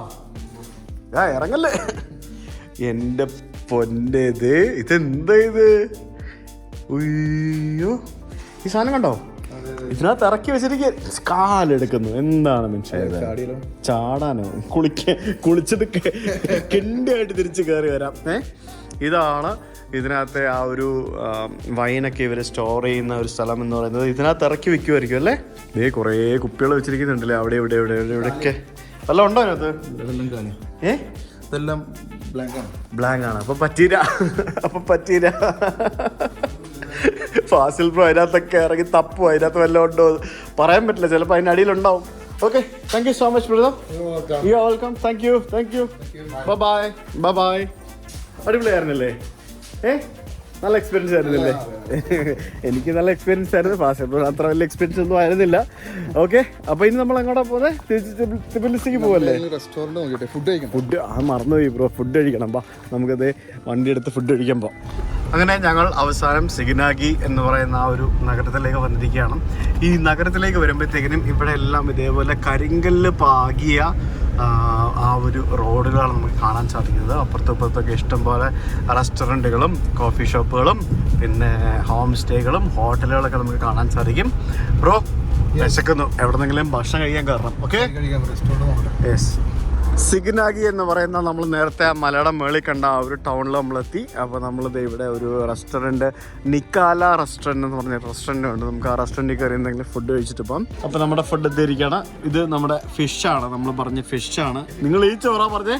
Speaker 1: ഇറങ്ങല്ലേ എൻ്റെ പൊന്നെ. ഇതെന്താ ഇത്? ഉയ്യോ, ഈ സാധനം കണ്ടോ? ഇതിനകത്ത് ഇറക്കി വെച്ചിരിക്കുക. കാലെടുക്കുന്നു. എന്താണ് മനുഷ്യ? ചാടാനോ? കുളിച്ചിട്ട് കിണ്ടിയായിട്ട് തിരിച്ച് കയറി വരാം. ഇതാണ് ഇതിനകത്തെ ആ ഒരു വൈനൊക്കെ ഇവർ സ്റ്റോർ ചെയ്യുന്ന ഒരു സ്ഥലം എന്ന് പറയുന്നത്. ഇതിനകത്ത് ഇറക്കി വെക്കുമായിരിക്കും അല്ലേ? ഇതേ കുറേ കുപ്പികൾ വെച്ചിരിക്കുന്നുണ്ടല്ലേ അവിടെ ഇവിടെ ഇവിടെ ഇവിടെയൊക്കെ. വല്ലതും ഉണ്ടോ അതിനകത്ത്?
Speaker 2: ഇതെല്ലാം
Speaker 1: ബ്ലാങ്ക് ആണ്. അപ്പം പറ്റീര. ഫാസിൽ ബ്രോ അതിനകത്തൊക്കെ ഇറങ്ങി തപ്പും. അതിനകത്ത് വല്ലതും ഉണ്ടോ പറയാൻ പറ്റില്ല. ചിലപ്പോൾ അതിൻ്റെ അടിയിലുണ്ടാവും. Okay, thank you so much brother. You are welcome. Thank you. Bye. അടിപൊളിയായിരുന്നല്ലേ? നല്ല എക്സ്പീരിയൻസ് ആയിരുന്നില്ലേ? എനിക്ക് നല്ല എക്സ്പീരിയൻസ് ആയിരുന്നു. ഫാസ്റ്റ് അത്ര വലിയ എക്സ്പീരിയൻസ് ഒന്നും ആയിരുന്നില്ല. ഓക്കെ, അപ്പോൾ ഇനി നമ്മൾ എങ്ങോട്ടാ പോകുന്നത്? തിബിലിസിക്ക് പോകല്ലേ?
Speaker 2: റെസ്റ്റോറൻറ്റ് നോക്കിയിട്ട് ഫുഡ് കഴിക്കണം.
Speaker 1: ഫുഡ് മറന്നുപോയി ബ്രോ. ഫുഡ് കഴിക്കണം. നമുക്കത് വണ്ടി എടുത്ത് ഫുഡ് കഴിക്കാൻ പോകാം. അങ്ങനെ ഞങ്ങൾ അവസാനം സിഗ്നാഗി എന്ന് പറയുന്ന ആ ഒരു നഗരത്തിലേക്ക് വന്നിരിക്കുകയാണ്. ഈ നഗരത്തിലേക്ക് വരുമ്പോഴത്തേക്കിനും ഇവിടെ എല്ലാം ഇതേപോലെ കരിങ്കല്ല് പാകിയ ആ ഒരു റോഡുകളാണ് നമുക്ക് കാണാൻ സാധിക്കുന്നത്. അപ്പുറത്തും ഇപ്പുറത്തൊക്കെ ഇഷ്ടംപോലെ റെസ്റ്റോറൻറ്റുകളും കോഫി ഷോപ്പുകളും പിന്നെ ഹോം സ്റ്റേകളും ഹോട്ടലുകളൊക്കെ നമുക്ക് കാണാൻ സാധിക്കും. ബ്രോ വിശക്കുന്നു, എവിടെന്നെങ്കിലും ഭക്ഷണം കഴിക്കാൻ കയറണം. Okay, yes. സിഗ്നാഗി എന്ന് പറയുന്ന നമ്മൾ നേരത്തെ ആ മലയുടെ മേളിൽ കണ്ട ആ ഒരു ടൗണിൽ നമ്മളെത്തി. അപ്പോൾ നമ്മളിത് ഇവിടെ ഒരു റെസ്റ്റോറൻറ്റ്, നിക്കാല റെസ്റ്റോറൻറ്റ് എന്ന് പറഞ്ഞ റെസ്റ്റോറൻറ്റ് ഉണ്ട്. നമുക്ക് ആ റെസ്റ്റോറൻറ്റിൽ കയറി എന്തെങ്കിലും ഫുഡ് കഴിച്ചിട്ട് പോകാം. അപ്പോൾ നമ്മുടെ ഫുഡ് എത്തിയിരിക്കുകയാണ്. ഇത് നമ്മുടെ ഫിഷാണ്. നമ്മൾ പറഞ്ഞ ഫിഷാണ്. നിങ്ങൾ ഈ ചോറാ പറഞ്ഞേ?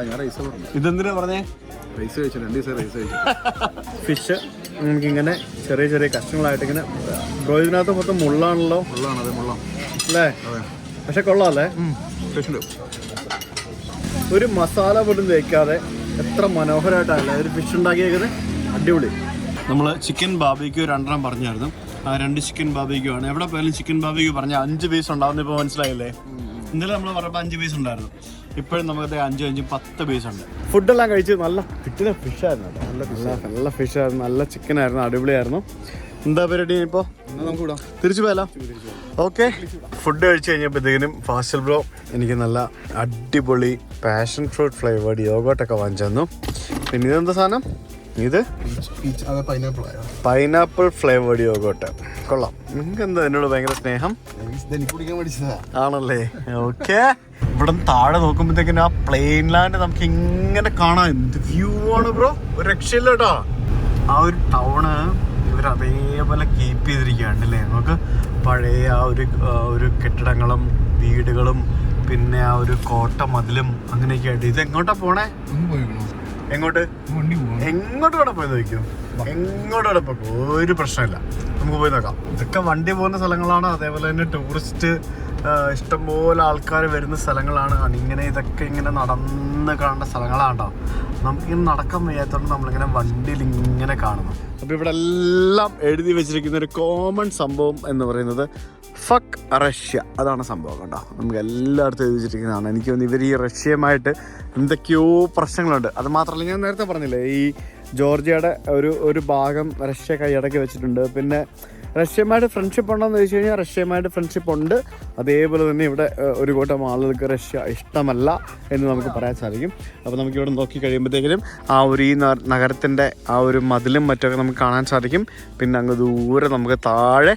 Speaker 2: ഞാൻ റൈസ് പറഞ്ഞു.
Speaker 1: ഇതെന്തിനാ പറഞ്ഞേ?
Speaker 2: റൈസ് കഴിച്ചു. 2 ദിവസം റൈസ് കഴിച്ചു.
Speaker 1: ഫിഷ് നമുക്കിങ്ങനെ ചെറിയ ചെറിയ കഷ്ണങ്ങളായിട്ട് ഇങ്ങനെ. ബ്രോ ഇതിനകത്ത് മൊത്തം മുള്ളാണല്ലോ.
Speaker 2: അതെ, മുള്ള
Speaker 1: അല്ലേ? പക്ഷെ കൊള്ളാമല്ലേ? ഒരു മസാല പോലും തേക്കാതെ എത്ര മനോഹരമായിട്ടല്ലേ ഒരു ഫിഷ് ഉണ്ടാക്കിയേക്കുന്നത്. അടിപൊളി. നമ്മൾ ചിക്കൻ ബാർബിക്യൂ 2 പറഞ്ഞായിരുന്നു. ആ 2 ചിക്കൻ ബാർബിക്യൂ ആണ്. എവിടെ പോയാലും ചിക്കൻ ബാർബിക്യൂ പറഞ്ഞാൽ 5 പീസ് ഉണ്ടാവുന്ന. ഇപ്പോൾ മനസ്സിലായില്ലേ? ഇന്നലെ നമ്മൾ പറഞ്ഞപ്പോൾ 5 പീസ് ഉണ്ടായിരുന്നു. ഇപ്പോഴും നമുക്ക് 5 10 പീസ് ഉണ്ട്. ഫുഡെല്ലാം കഴിച്ച് നല്ല കിട്ടുന്ന ഫിഷായിരുന്നു. നല്ല ഫിഷായിരുന്നു, നല്ല ചിക്കനായിരുന്നു, അടിപൊളിയായിരുന്നു. എന്താ പരിപാടി ഇപ്പോൾ?
Speaker 2: നമുക്ക്
Speaker 1: തിരിച്ചു പോയാലോ? ഓക്കെ, ഫുഡ് കഴിച്ച് കഴിഞ്ഞപ്പോഴത്തേക്കിനും ഫാസിൽ ബ്രോ എനിക്ക് നല്ല അടിപൊളി പാഷൻ ഫ്രൂട്ട് ഫ്ലേവേർഡ് യോഗോട്ടൊക്കെ വാങ്ങിച്ചു തന്നു. പിന്നെ ഇതെന്താ സാധനം? ഇത് പൈനാപ്പിൾ ഫ്ലേവേർഡ് യോഗോട്ട്. കൊള്ളാം. നിങ്ങൾക്ക് എന്താ എന്നോട് ഭയങ്കര സ്നേഹം ആണല്ലേ? ഓക്കെ. ഇവിടെ താഴെ നോക്കുമ്പോഴത്തേക്കിനും ആ പ്ലെയിൻ ലാൻഡ് നമുക്ക് ഇങ്ങനെ കാണാം. എന്ത് വ്യൂ ആണ് ബ്രോ, ഒരു രക്ഷയില്ല കേട്ടോ. ആ ഒരു ടൗണ് ഇവർ അതേപോലെ കീപ്പ് ചെയ്തിരിക്കുകയാണ് അല്ലേ? നമുക്ക് പഴയ ആ ഒരു കെട്ടിടങ്ങളും വീടുകളും പിന്നെ ആ ഒരു കോട്ട മതിലും അങ്ങനെയൊക്കെ ആയിട്ട്. ഇത് എങ്ങോട്ടാ പോണേ? എങ്ങോട്ട് വേണം പോയി നോക്കും. എങ്ങോട്ട് വേണം പോയി, ഒരു പ്രശ്നമില്ല, നമുക്ക് പോയി നോക്കാം. ഇതൊക്കെ വണ്ടി പോകുന്ന സ്ഥലങ്ങളാണ്. അതേപോലെ തന്നെ ടൂറിസ്റ്റ് ഇഷ്ടംപോലെ ആൾക്കാർ വരുന്ന സ്ഥലങ്ങളാണ്. ഇങ്ങനെ ഇതൊക്കെ ഇങ്ങനെ നടന്ന് കാണുന്ന സ്ഥലങ്ങളാണ് കേട്ടോ. നമുക്കിങ്ങനെ നടക്കാൻ വയ്യാത്തതുകൊണ്ട് നമ്മളിങ്ങനെ വണ്ടിയിൽ ഇങ്ങനെ കാണുന്നു. അപ്പോൾ ഇവിടെ എല്ലാം എഴുതി വെച്ചിരിക്കുന്ന ഒരു കോമൺ സംഭവം എന്ന് പറയുന്നത് ഫക്ക് റഷ്യ. അതാണ് സംഭവം കേട്ടോ. നമുക്ക് എല്ലായിടത്തും എഴുതി വെച്ചിരിക്കുന്നതാണ്. എനിക്ക് തോന്നുന്നു ഇവർ ഈ റഷ്യയുമായിട്ട് എന്തൊക്കെയോ പ്രശ്നങ്ങളുണ്ട്. അത് മാത്രമല്ല, ഞാൻ നേരത്തെ പറഞ്ഞില്ലേ ഈ ജോർജിയയുടെ ഒരു ഭാഗം റഷ്യ കൈയടക്കി വെച്ചിട്ടുണ്ട്. പിന്നെ റഷ്യയുമായിട്ട് ഫ്രണ്ട്ഷിപ്പ് ഉണ്ടോയെന്ന് ചോദിച്ചു കഴിഞ്ഞാൽ റഷ്യയുമായിട്ട് ഫ്രണ്ട്ഷിപ്പ് ഉണ്ട്. അതേപോലെ തന്നെ ഇവിടെ ഒരു കൂട്ടം ആളുകൾക്ക് റഷ്യ ഇഷ്ടമല്ല എന്ന് നമുക്ക് പറയാൻ സാധിക്കും. അപ്പോൾ നമുക്കിവിടെ നോക്കി കഴിയുമ്പോഴത്തേക്കും ആ ഒരു ഈ നഗരത്തിൻ്റെ ആ ഒരു മതിലും മറ്റൊക്കെ നമുക്ക് കാണാൻ സാധിക്കും. പിന്നെ അങ്ങ് ദൂരെ നമുക്ക് താഴെ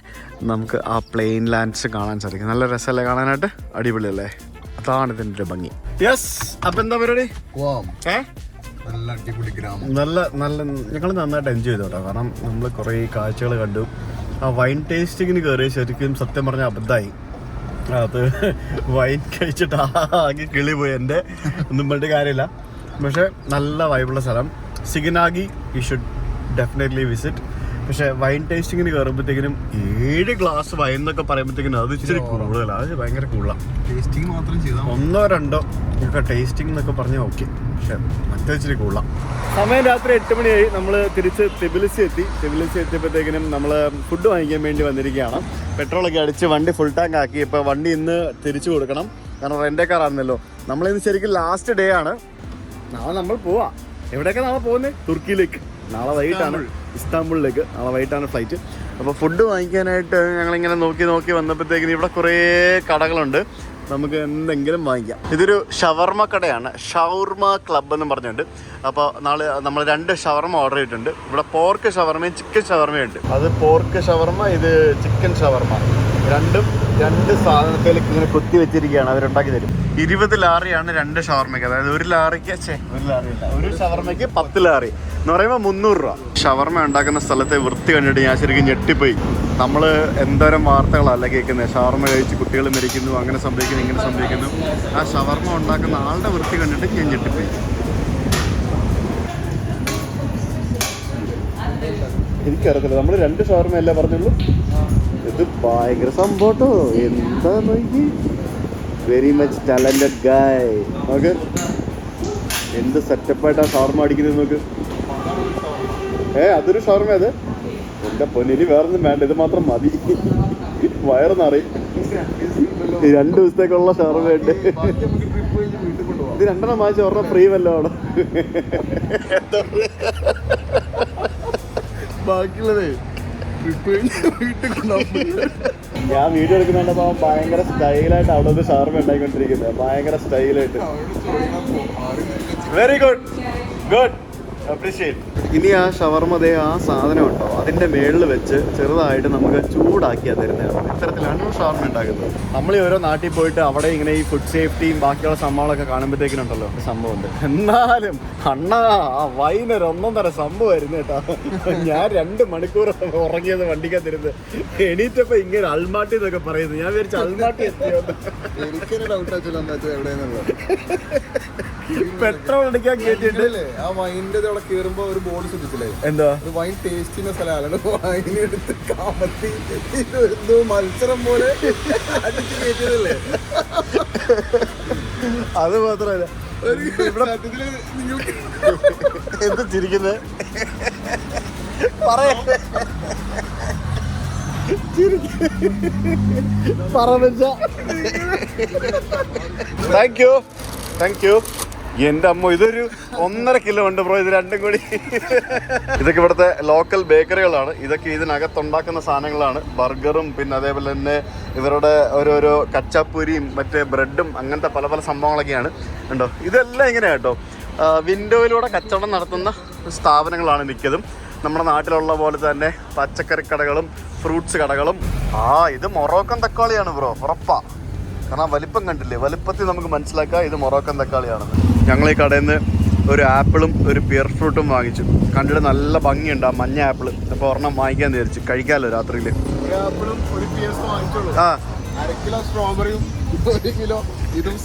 Speaker 1: നമുക്ക് ആ പ്ലെയിൻ ലാൻഡ്സ് കാണാൻ സാധിക്കും. നല്ല രസമല്ലേ കാണാനായിട്ട്? അടിപൊളിയല്ലേ? അതാണ് ഇതിൻ്റെ ഒരു ഭംഗി. യെസ്. അപ്പം എന്താ പരിപാടി?
Speaker 2: നല്ല അടിപൊളി ഗ്രാമം.
Speaker 1: നല്ല ഞങ്ങൾ നന്നായിട്ട് എൻജോയ് ചെയ്തു കേട്ടോ. കാരണം നമ്മൾ കുറേ കാഴ്ചകൾ കണ്ടു. ആ വൈൻ ടേസ്റ്റിങ്ങിന് കയറി ശരിക്കും സത്യം പറഞ്ഞാൽ അബദ്ധമായി. അത് വൈൻ കഴിച്ചിട്ട് ആകെ കിളി പോയി എൻ്റെ. ഒന്നും പറഞ്ഞിട്ട് കാര്യമില്ല. പക്ഷേ നല്ല വൈബുള്ള സ്ഥലം Sighnaghi. You should definitely visit. പക്ഷേ വൈൻ ടേസ്റ്റിങ്ങിന് കയറുമ്പോഴത്തേക്കിനും 7 ഗ്ലാസ് വൈൻ എന്നൊക്കെ പറയുമ്പോഴത്തേക്കിനും അത് ഇച്ചിരി കൂടുതലാണ്. അത് ഭയങ്കര കൂടുതലാണ്.
Speaker 2: ടേസ്റ്റിംഗ് മാത്രം ചെയ്താൽ
Speaker 1: 1 or 2 ഒക്കെ ടേസ്റ്റിംഗ് എന്നൊക്കെ പറഞ്ഞാൽ ഓക്കെ. പക്ഷെ മറ്റേ ഇച്ചിരി കൂടുതലാണ്. സമയം രാത്രി 8 മണിയായി. നമ്മൾ തിരിച്ച് തിബിലിസി എത്തിയപ്പോഴത്തേക്കിനും നമ്മൾ ഫുഡ് വാങ്ങിക്കാൻ വേണ്ടി വന്നിരിക്കുകയാണ്. പെട്രോളൊക്കെ അടിച്ച് വണ്ടി ഫുൾ ടാങ്ക് ആക്കി. ഇപ്പോൾ വണ്ടി ഇന്ന് തിരിച്ചു കൊടുക്കണം. കാരണം റെൻ്റേ കാറാണെന്നല്ലോ. നമ്മളിന്ന് ശരിക്കും ലാസ്റ്റ് ഡേ ആണ്. നാളെ നമ്മൾ പോവാം. എവിടെയൊക്കെ നാളെ പോകുന്നത്? തുർക്കിയിലേക്ക്. നാളെ വൈകിട്ടാണ് ഇസ്താംബുളിലേക്ക്. നാളെ വൈകിട്ടാണ് ഫ്ലൈറ്റ്. അപ്പോൾ ഫുഡ് വാങ്ങിക്കാനായിട്ട് ഞങ്ങളിങ്ങനെ നോക്കി വന്നപ്പോഴത്തേക്കിന് ഇവിടെ കുറേ കടകളുണ്ട്, നമുക്ക് എന്തെങ്കിലും വാങ്ങിക്കാം. ഇതൊരു ഷവർമ കടയാണ്, ഷവർമ ക്ലബ് എന്ന് പറഞ്ഞിട്ടുണ്ട്. അപ്പോൾ നാളെ നമ്മൾ 2 ഷവർമ ഓർഡർ ചെയ്തിട്ടുണ്ട്. ഇവിടെ പോർക്ക് ഷവർമയും ചിക്കൻ ഷവർമയും ഉണ്ട്. അത് പോർക്ക് ഷവർമ, ഇത് ചിക്കൻ ഷവർമ. രണ്ടും 2 സാധനത്തിലേക്ക് ഇങ്ങനെ കുത്തി വെച്ചിരിക്കുകയാണ്, അവരുണ്ടാക്കി തരും. 20 ലാറിയാണ് 2 ഷവർമയ്ക്ക്. അതായത് ഒരു ലാറിക്ക് ഒരു ഷവർമയ്ക്ക് 10 ലാറി എന്ന് പറയുമ്പോൾ 300 രൂപ. ഷവർമ ഉണ്ടാക്കുന്ന സ്ഥലത്തെ വൃത്തി കണ്ടിട്ട് ഞാൻ ശരിക്കും ഞെട്ടിപ്പോയി. നമ്മൾ എന്തോരം വാർത്തകളല്ല കേൾക്കുന്നത്. ഷവർമ കഴിച്ച് കുട്ടികൾ മരിക്കുന്നു, അങ്ങനെ സംഭവിക്കുന്നു, ഇങ്ങനെ സംഭവിക്കുന്നു. ആ ഷവർമ ഉണ്ടാക്കുന്ന ആളുടെ വൃത്തി കണ്ടിട്ട് ഞാൻ ഞെട്ടിപ്പോയി. എനിക്കറിയത്തില്ല, നമ്മൾ 2 ഷവർമ അല്ലേ പറഞ്ഞുള്ളൂ. ഇത് ഭയങ്കര സംഭവട്ടോ, എന്താ നോക്കി. വെരി മച്ച് ടാലന്റഡ് ഗായ്. നോക്ക് എന്ത് സെറ്റപ്പായിട്ടാ ഷവർമ അടിക്കുന്നത് നോക്ക്. അതൊരു ഷവർമ. അത് എൻ്റെ പൊന്നിന് വേറൊന്നും വേണ്ട, ഇത് മാത്രം മതി, വയറ് നിറയും. 2 ദിവസത്തേക്കുള്ള ഷവർമ ഉണ്ട്. ഇത് 2 വാങ്ങിച്ച് ഒരെണ്ണം ഫ്രീ വല്ലോ അവിടെ.
Speaker 2: ബാക്കിയുള്ളതേ
Speaker 1: ഞാൻ വീഡിയോ എടുക്കുന്നുണ്ടപ്പോൾ ഭയങ്കര സ്റ്റൈലായിട്ട് അവിടെ നിന്ന് ഷവർമ ഉണ്ടായിക്കൊണ്ടിരിക്കുന്നത്, ഭയങ്കര സ്റ്റൈലായിട്ട്. Very good, good, appreciate. ഇനി ആ ഷവർമതേ ആ സാധനം ഉണ്ടോ അതിൻ്റെ മേളിൽ വെച്ച് ചെറുതായിട്ട് നമുക്ക് ചൂടാക്കിയാൽ തരുന്നതാണ്. ഇത്തരത്തിലാണ് ഷവർമ ഉണ്ടാക്കുന്നത്. നമ്മൾ ഈ ഓരോ നാട്ടിൽ പോയിട്ട് അവിടെ ഇങ്ങനെ ഈ ഫുഡ് സേഫ്റ്റിയും ബാക്കിയുള്ള സംഭവങ്ങളൊക്കെ കാണുമ്പോഴത്തേക്കിനുണ്ടല്ലോ സംഭവമുണ്ട്. എന്നാലും അണ്ണാ ആ വൈകുന്നേരം 1.5 സംഭവമായിരുന്നു കേട്ടോ. ഞാൻ 2 മണിക്കൂർ ഉറങ്ങിയത് വണ്ടിക്കകത്തിരുന്ന് എണീറ്റപ്പോൾ ഇങ്ങനെ അൽമാട്ടി എന്നൊക്കെ പറയുന്നത്. ഞാൻ വിചാരിച്ചു അൽമാട്ടി എത്തിയോ.
Speaker 2: എനിക്കൊരു ഡൗട്ട് എവിടെയെന്നുള്ളത്.
Speaker 1: പെട്രോൾ അടിക്കാൻ കേട്ടിട്ട്
Speaker 2: ആ വൈൻ്റെ അവിടെ കേറുമ്പോ ഒരു ബോർഡ് ശ്രദ്ധിച്ചില്ലേ?
Speaker 1: എന്താ
Speaker 2: വൈൻ ടേസ്റ്റ് ചെയ്യുന്ന സ്ഥലമാണ്. വൈനെടുത്ത് കാമത്തി എന്തോ മത്സരം പോലെ അടിച്ച് കയറ്റിയതല്ലേ?
Speaker 1: അത് മാത്രമല്ല
Speaker 2: നിങ്ങൾക്ക്
Speaker 1: എന്ത് ചിരിക്കുന്നത് പറയാ താങ്ക് യു. എൻ്റെ അമ്മ ഇതൊരു 1.5 കിലോ ഉണ്ട് ബ്രോ, ഇത് 2 കൂടി. ഇതൊക്കെ ഇവിടുത്തെ ലോക്കൽ ബേക്കറികളാണ്. ഇതൊക്കെ ഇതിനകത്തുണ്ടാക്കുന്ന സാധനങ്ങളാണ്. ബർഗറും പിന്നെ അതേപോലെ തന്നെ ഇവരുടെ ഓരോരോ കച്ചാപ്പൂരിയും മറ്റേ ബ്രെഡും അങ്ങനത്തെ പല പല സംഭവങ്ങളൊക്കെയാണ്. ഉണ്ടോ, ഇതെല്ലാം ഇങ്ങനെയാണ് കേട്ടോ. വിൻഡോയിലൂടെ കച്ചവടം നടത്തുന്ന സ്ഥാപനങ്ങളാണ് മിക്കതും. നമ്മുടെ നാട്ടിലുള്ള പോലെ തന്നെ പച്ചക്കറി കടകളും ഫ്രൂട്ട്സ് കടകളും. ഇത് മൊറോക്കൻ തക്കാളിയാണ് ബ്രോ, ഉറപ്പാ. കാരണം വലിപ്പം കണ്ടില്ലേ, വലിപ്പത്തിൽ നമുക്ക് മനസ്സിലാക്കാം ഇത് മൊറോക്കൻ തക്കാളിയാണെന്ന്. ഞങ്ങൾ ഈ കടയിൽ നിന്ന് ഒരു ആപ്പിളും ഒരു പിയർ ഫ്രൂട്ടും വാങ്ങിച്ചു. കണ്ടിട്ട് നല്ല ഭംഗിയുണ്ട് ആ മഞ്ഞ ആപ്പിൾ. അപ്പോൾ ഒരെണ്ണം വാങ്ങിക്കാൻ വിചാരിച്ചു, കഴിക്കാമല്ലോ രാത്രിയിൽ.
Speaker 2: ആപ്പിളും ഒരു പിയേഴ്സ് വാങ്ങിച്ചോളൂ. 1/2 കിലോ സ്ട്രോബെറിയും 1 കിലോ ഇതും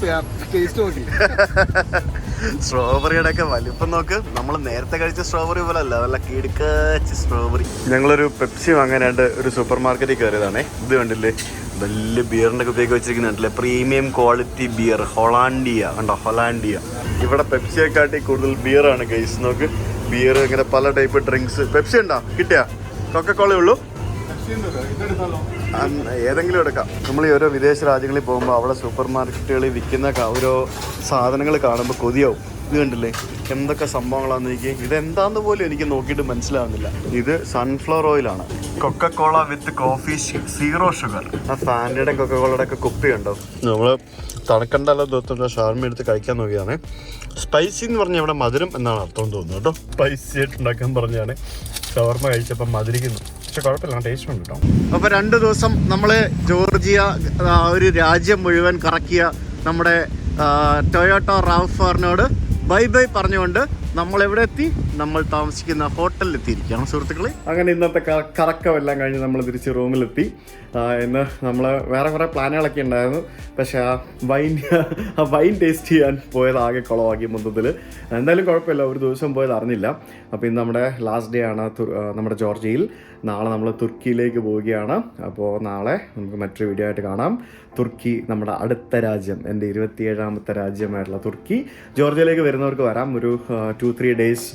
Speaker 2: ടേസ്റ്റ് നോക്കി.
Speaker 1: സ്ട്രോബെറിയുടെ ഒക്കെ വലിപ്പം നോക്ക്. നമ്മൾ നേരത്തെ കഴിച്ച സ്ട്രോബെറി പോലെ അല്ല, നല്ല കിടുക്കാച്ച സ്ട്രോബെറി. ഞങ്ങളൊരു പെപ്സി വാങ്ങാനായിട്ട് ഒരു സൂപ്പർ മാർക്കറ്റിൽ കയറിയതാണേ. ഇത് കണ്ടില്ലേ, വലിയ ബിയറിൻ്റെ കുപ്പിയൊക്കെ വെച്ചിരിക്കുന്നുണ്ടല്ലേ, പ്രീമിയം ക്വാളിറ്റി ബിയർ ഹൊളാൻഡിയ. കണ്ടോ, ഹൊളാൻഡിയ. ഇവിടെ പെപ്സിയെക്കാട്ടി കൂടുതൽ ബിയറാണ് ഗൈസ്. നോക്ക്, ബിയർ ഇങ്ങനെ പല ടൈപ്പ് ഡ്രിങ്ക്സ്. പെപ്സി ഉണ്ടോ? കിട്ടിയാ? കൊക്കക്കോളേ ഉള്ളൂ? ഏതെങ്കിലും എടുക്കാം. നമ്മൾ ഈ ഓരോ വിദേശ രാജ്യങ്ങളിൽ പോകുമ്പോൾ അവിടെ സൂപ്പർ മാർക്കറ്റുകളിൽ വിൽക്കുന്ന ഓരോ സാധനങ്ങൾ കാണുമ്പോൾ കൊതിയാവും. ഇത് കണ്ടില്ലേ എന്തൊക്കെ സംഭവങ്ങളാണെന്ന് എനിക്ക് ഇതെന്താന്ന് പോലും എനിക്ക് നോക്കിയിട്ട് മനസ്സിലാവുന്നില്ല. ഇത് സൺഫ്ലവർ ഓയിലാണ്. കൊക്കക്കോള വിത്ത് കോഫി 0 ഷുഗർ. ആ ഫാൻറ്റയുടെ കൊക്കക്കോളയുടെ ഒക്കെ കുപ്പി ഉണ്ടോ? നമ്മൾ തണുക്കണ്ടല്ലോ ദിവസത്തെ ഷവർമ എടുത്ത് കഴിക്കാൻ നോക്കിയാണ്. സ്പൈസി എന്ന് പറഞ്ഞാൽ ഇവിടെ മധുരം എന്നാണ് അർത്ഥം തോന്നുന്നു കേട്ടോ. സ്പൈസി ആയിട്ട് ഉണ്ടാക്കാൻ പറഞ്ഞാണ് ഷവർമ കഴിച്ചപ്പോൾ മധുരിക്കുന്നു. പക്ഷെ കുഴപ്പമില്ല, ടേസ്റ്റ് ഉണ്ട് കേട്ടോ. അപ്പോൾ 2 ദിവസം നമ്മൾ ജോർജിയ ഒരു രാജ്യം മുഴുവൻ കറക്കിയ നമ്മുടെ ടൊയോട്ടോ RAV4നോട് ബൈ ബൈ പറഞ്ഞുകൊണ്ട് നമ്മൾ എവിടെ എത്തി? നമ്മൾ താമസിക്കുന്ന ഹോട്ടലിൽ എത്തിയിരിക്കുകയാണ് സുഹൃത്തുക്കളെ. അങ്ങനെ ഇന്നത്തെ കറക്കമെല്ലാം കഴിഞ്ഞ് നമ്മൾ തിരിച്ച് റൂമിലെത്തി. ഇന്ന് നമ്മൾ വേറെ കുറേ പ്ലാനുകളൊക്കെ ഉണ്ടായിരുന്നു. പക്ഷേ ആ വൈൻ ടേസ്റ്റ് ചെയ്യാൻ പോയത് ആകെ കുളമാക്കി മൊത്തത്തിൽ. എന്തായാലും കുഴപ്പമില്ല, ഒരു ദിവസം പോയത് അറിഞ്ഞില്ല. അപ്പോൾ ഇന്ന് നമ്മുടെ ലാസ്റ്റ് ഡേ ആണ് നമ്മുടെ ജോർജിയയിൽ. നാളെ നമ്മൾ തുർക്കിയിലേക്ക് പോവുകയാണ്. അപ്പോൾ നാളെ നമുക്ക് മറ്റൊരു വീഡിയോ ആയിട്ട് കാണാം. തുർക്കി നമ്മുടെ അടുത്ത രാജ്യം, എൻ്റെ 27ാമത്തെ രാജ്യമായിട്ടുള്ള തുർക്കി. ജോർജിയയിലേക്ക് വരുന്നവർക്ക് വരാം. ഒരു 2-3 ഡേയ്സ്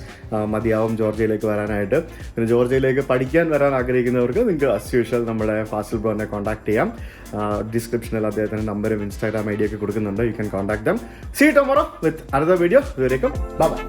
Speaker 1: മതിയാവും ജോർജിയയിലേക്ക് വരാനായിട്ട്. പിന്നെ ജോർജിയയിലേക്ക് പഠിക്കാൻ വരാൻ ആഗ്രഹിക്കുന്നവർക്ക് നിങ്ങൾക്ക് as usual നമ്മുടെ ഫാസിൽ ബ്രോനെ കോൺടാക്ട് ചെയ്യാം. ഡിസ്ക്രിപ്ഷനിൽ അദ്ദേഹത്തിൻ്റെ നമ്പറും ഇൻസ്റ്റാഗ്രാം ID ഒക്കെ കൊടുക്കുന്നുണ്ട്. You can contact them. See tomorrow with another video. ഇതുവരേക്കും ബൈ ബൈ.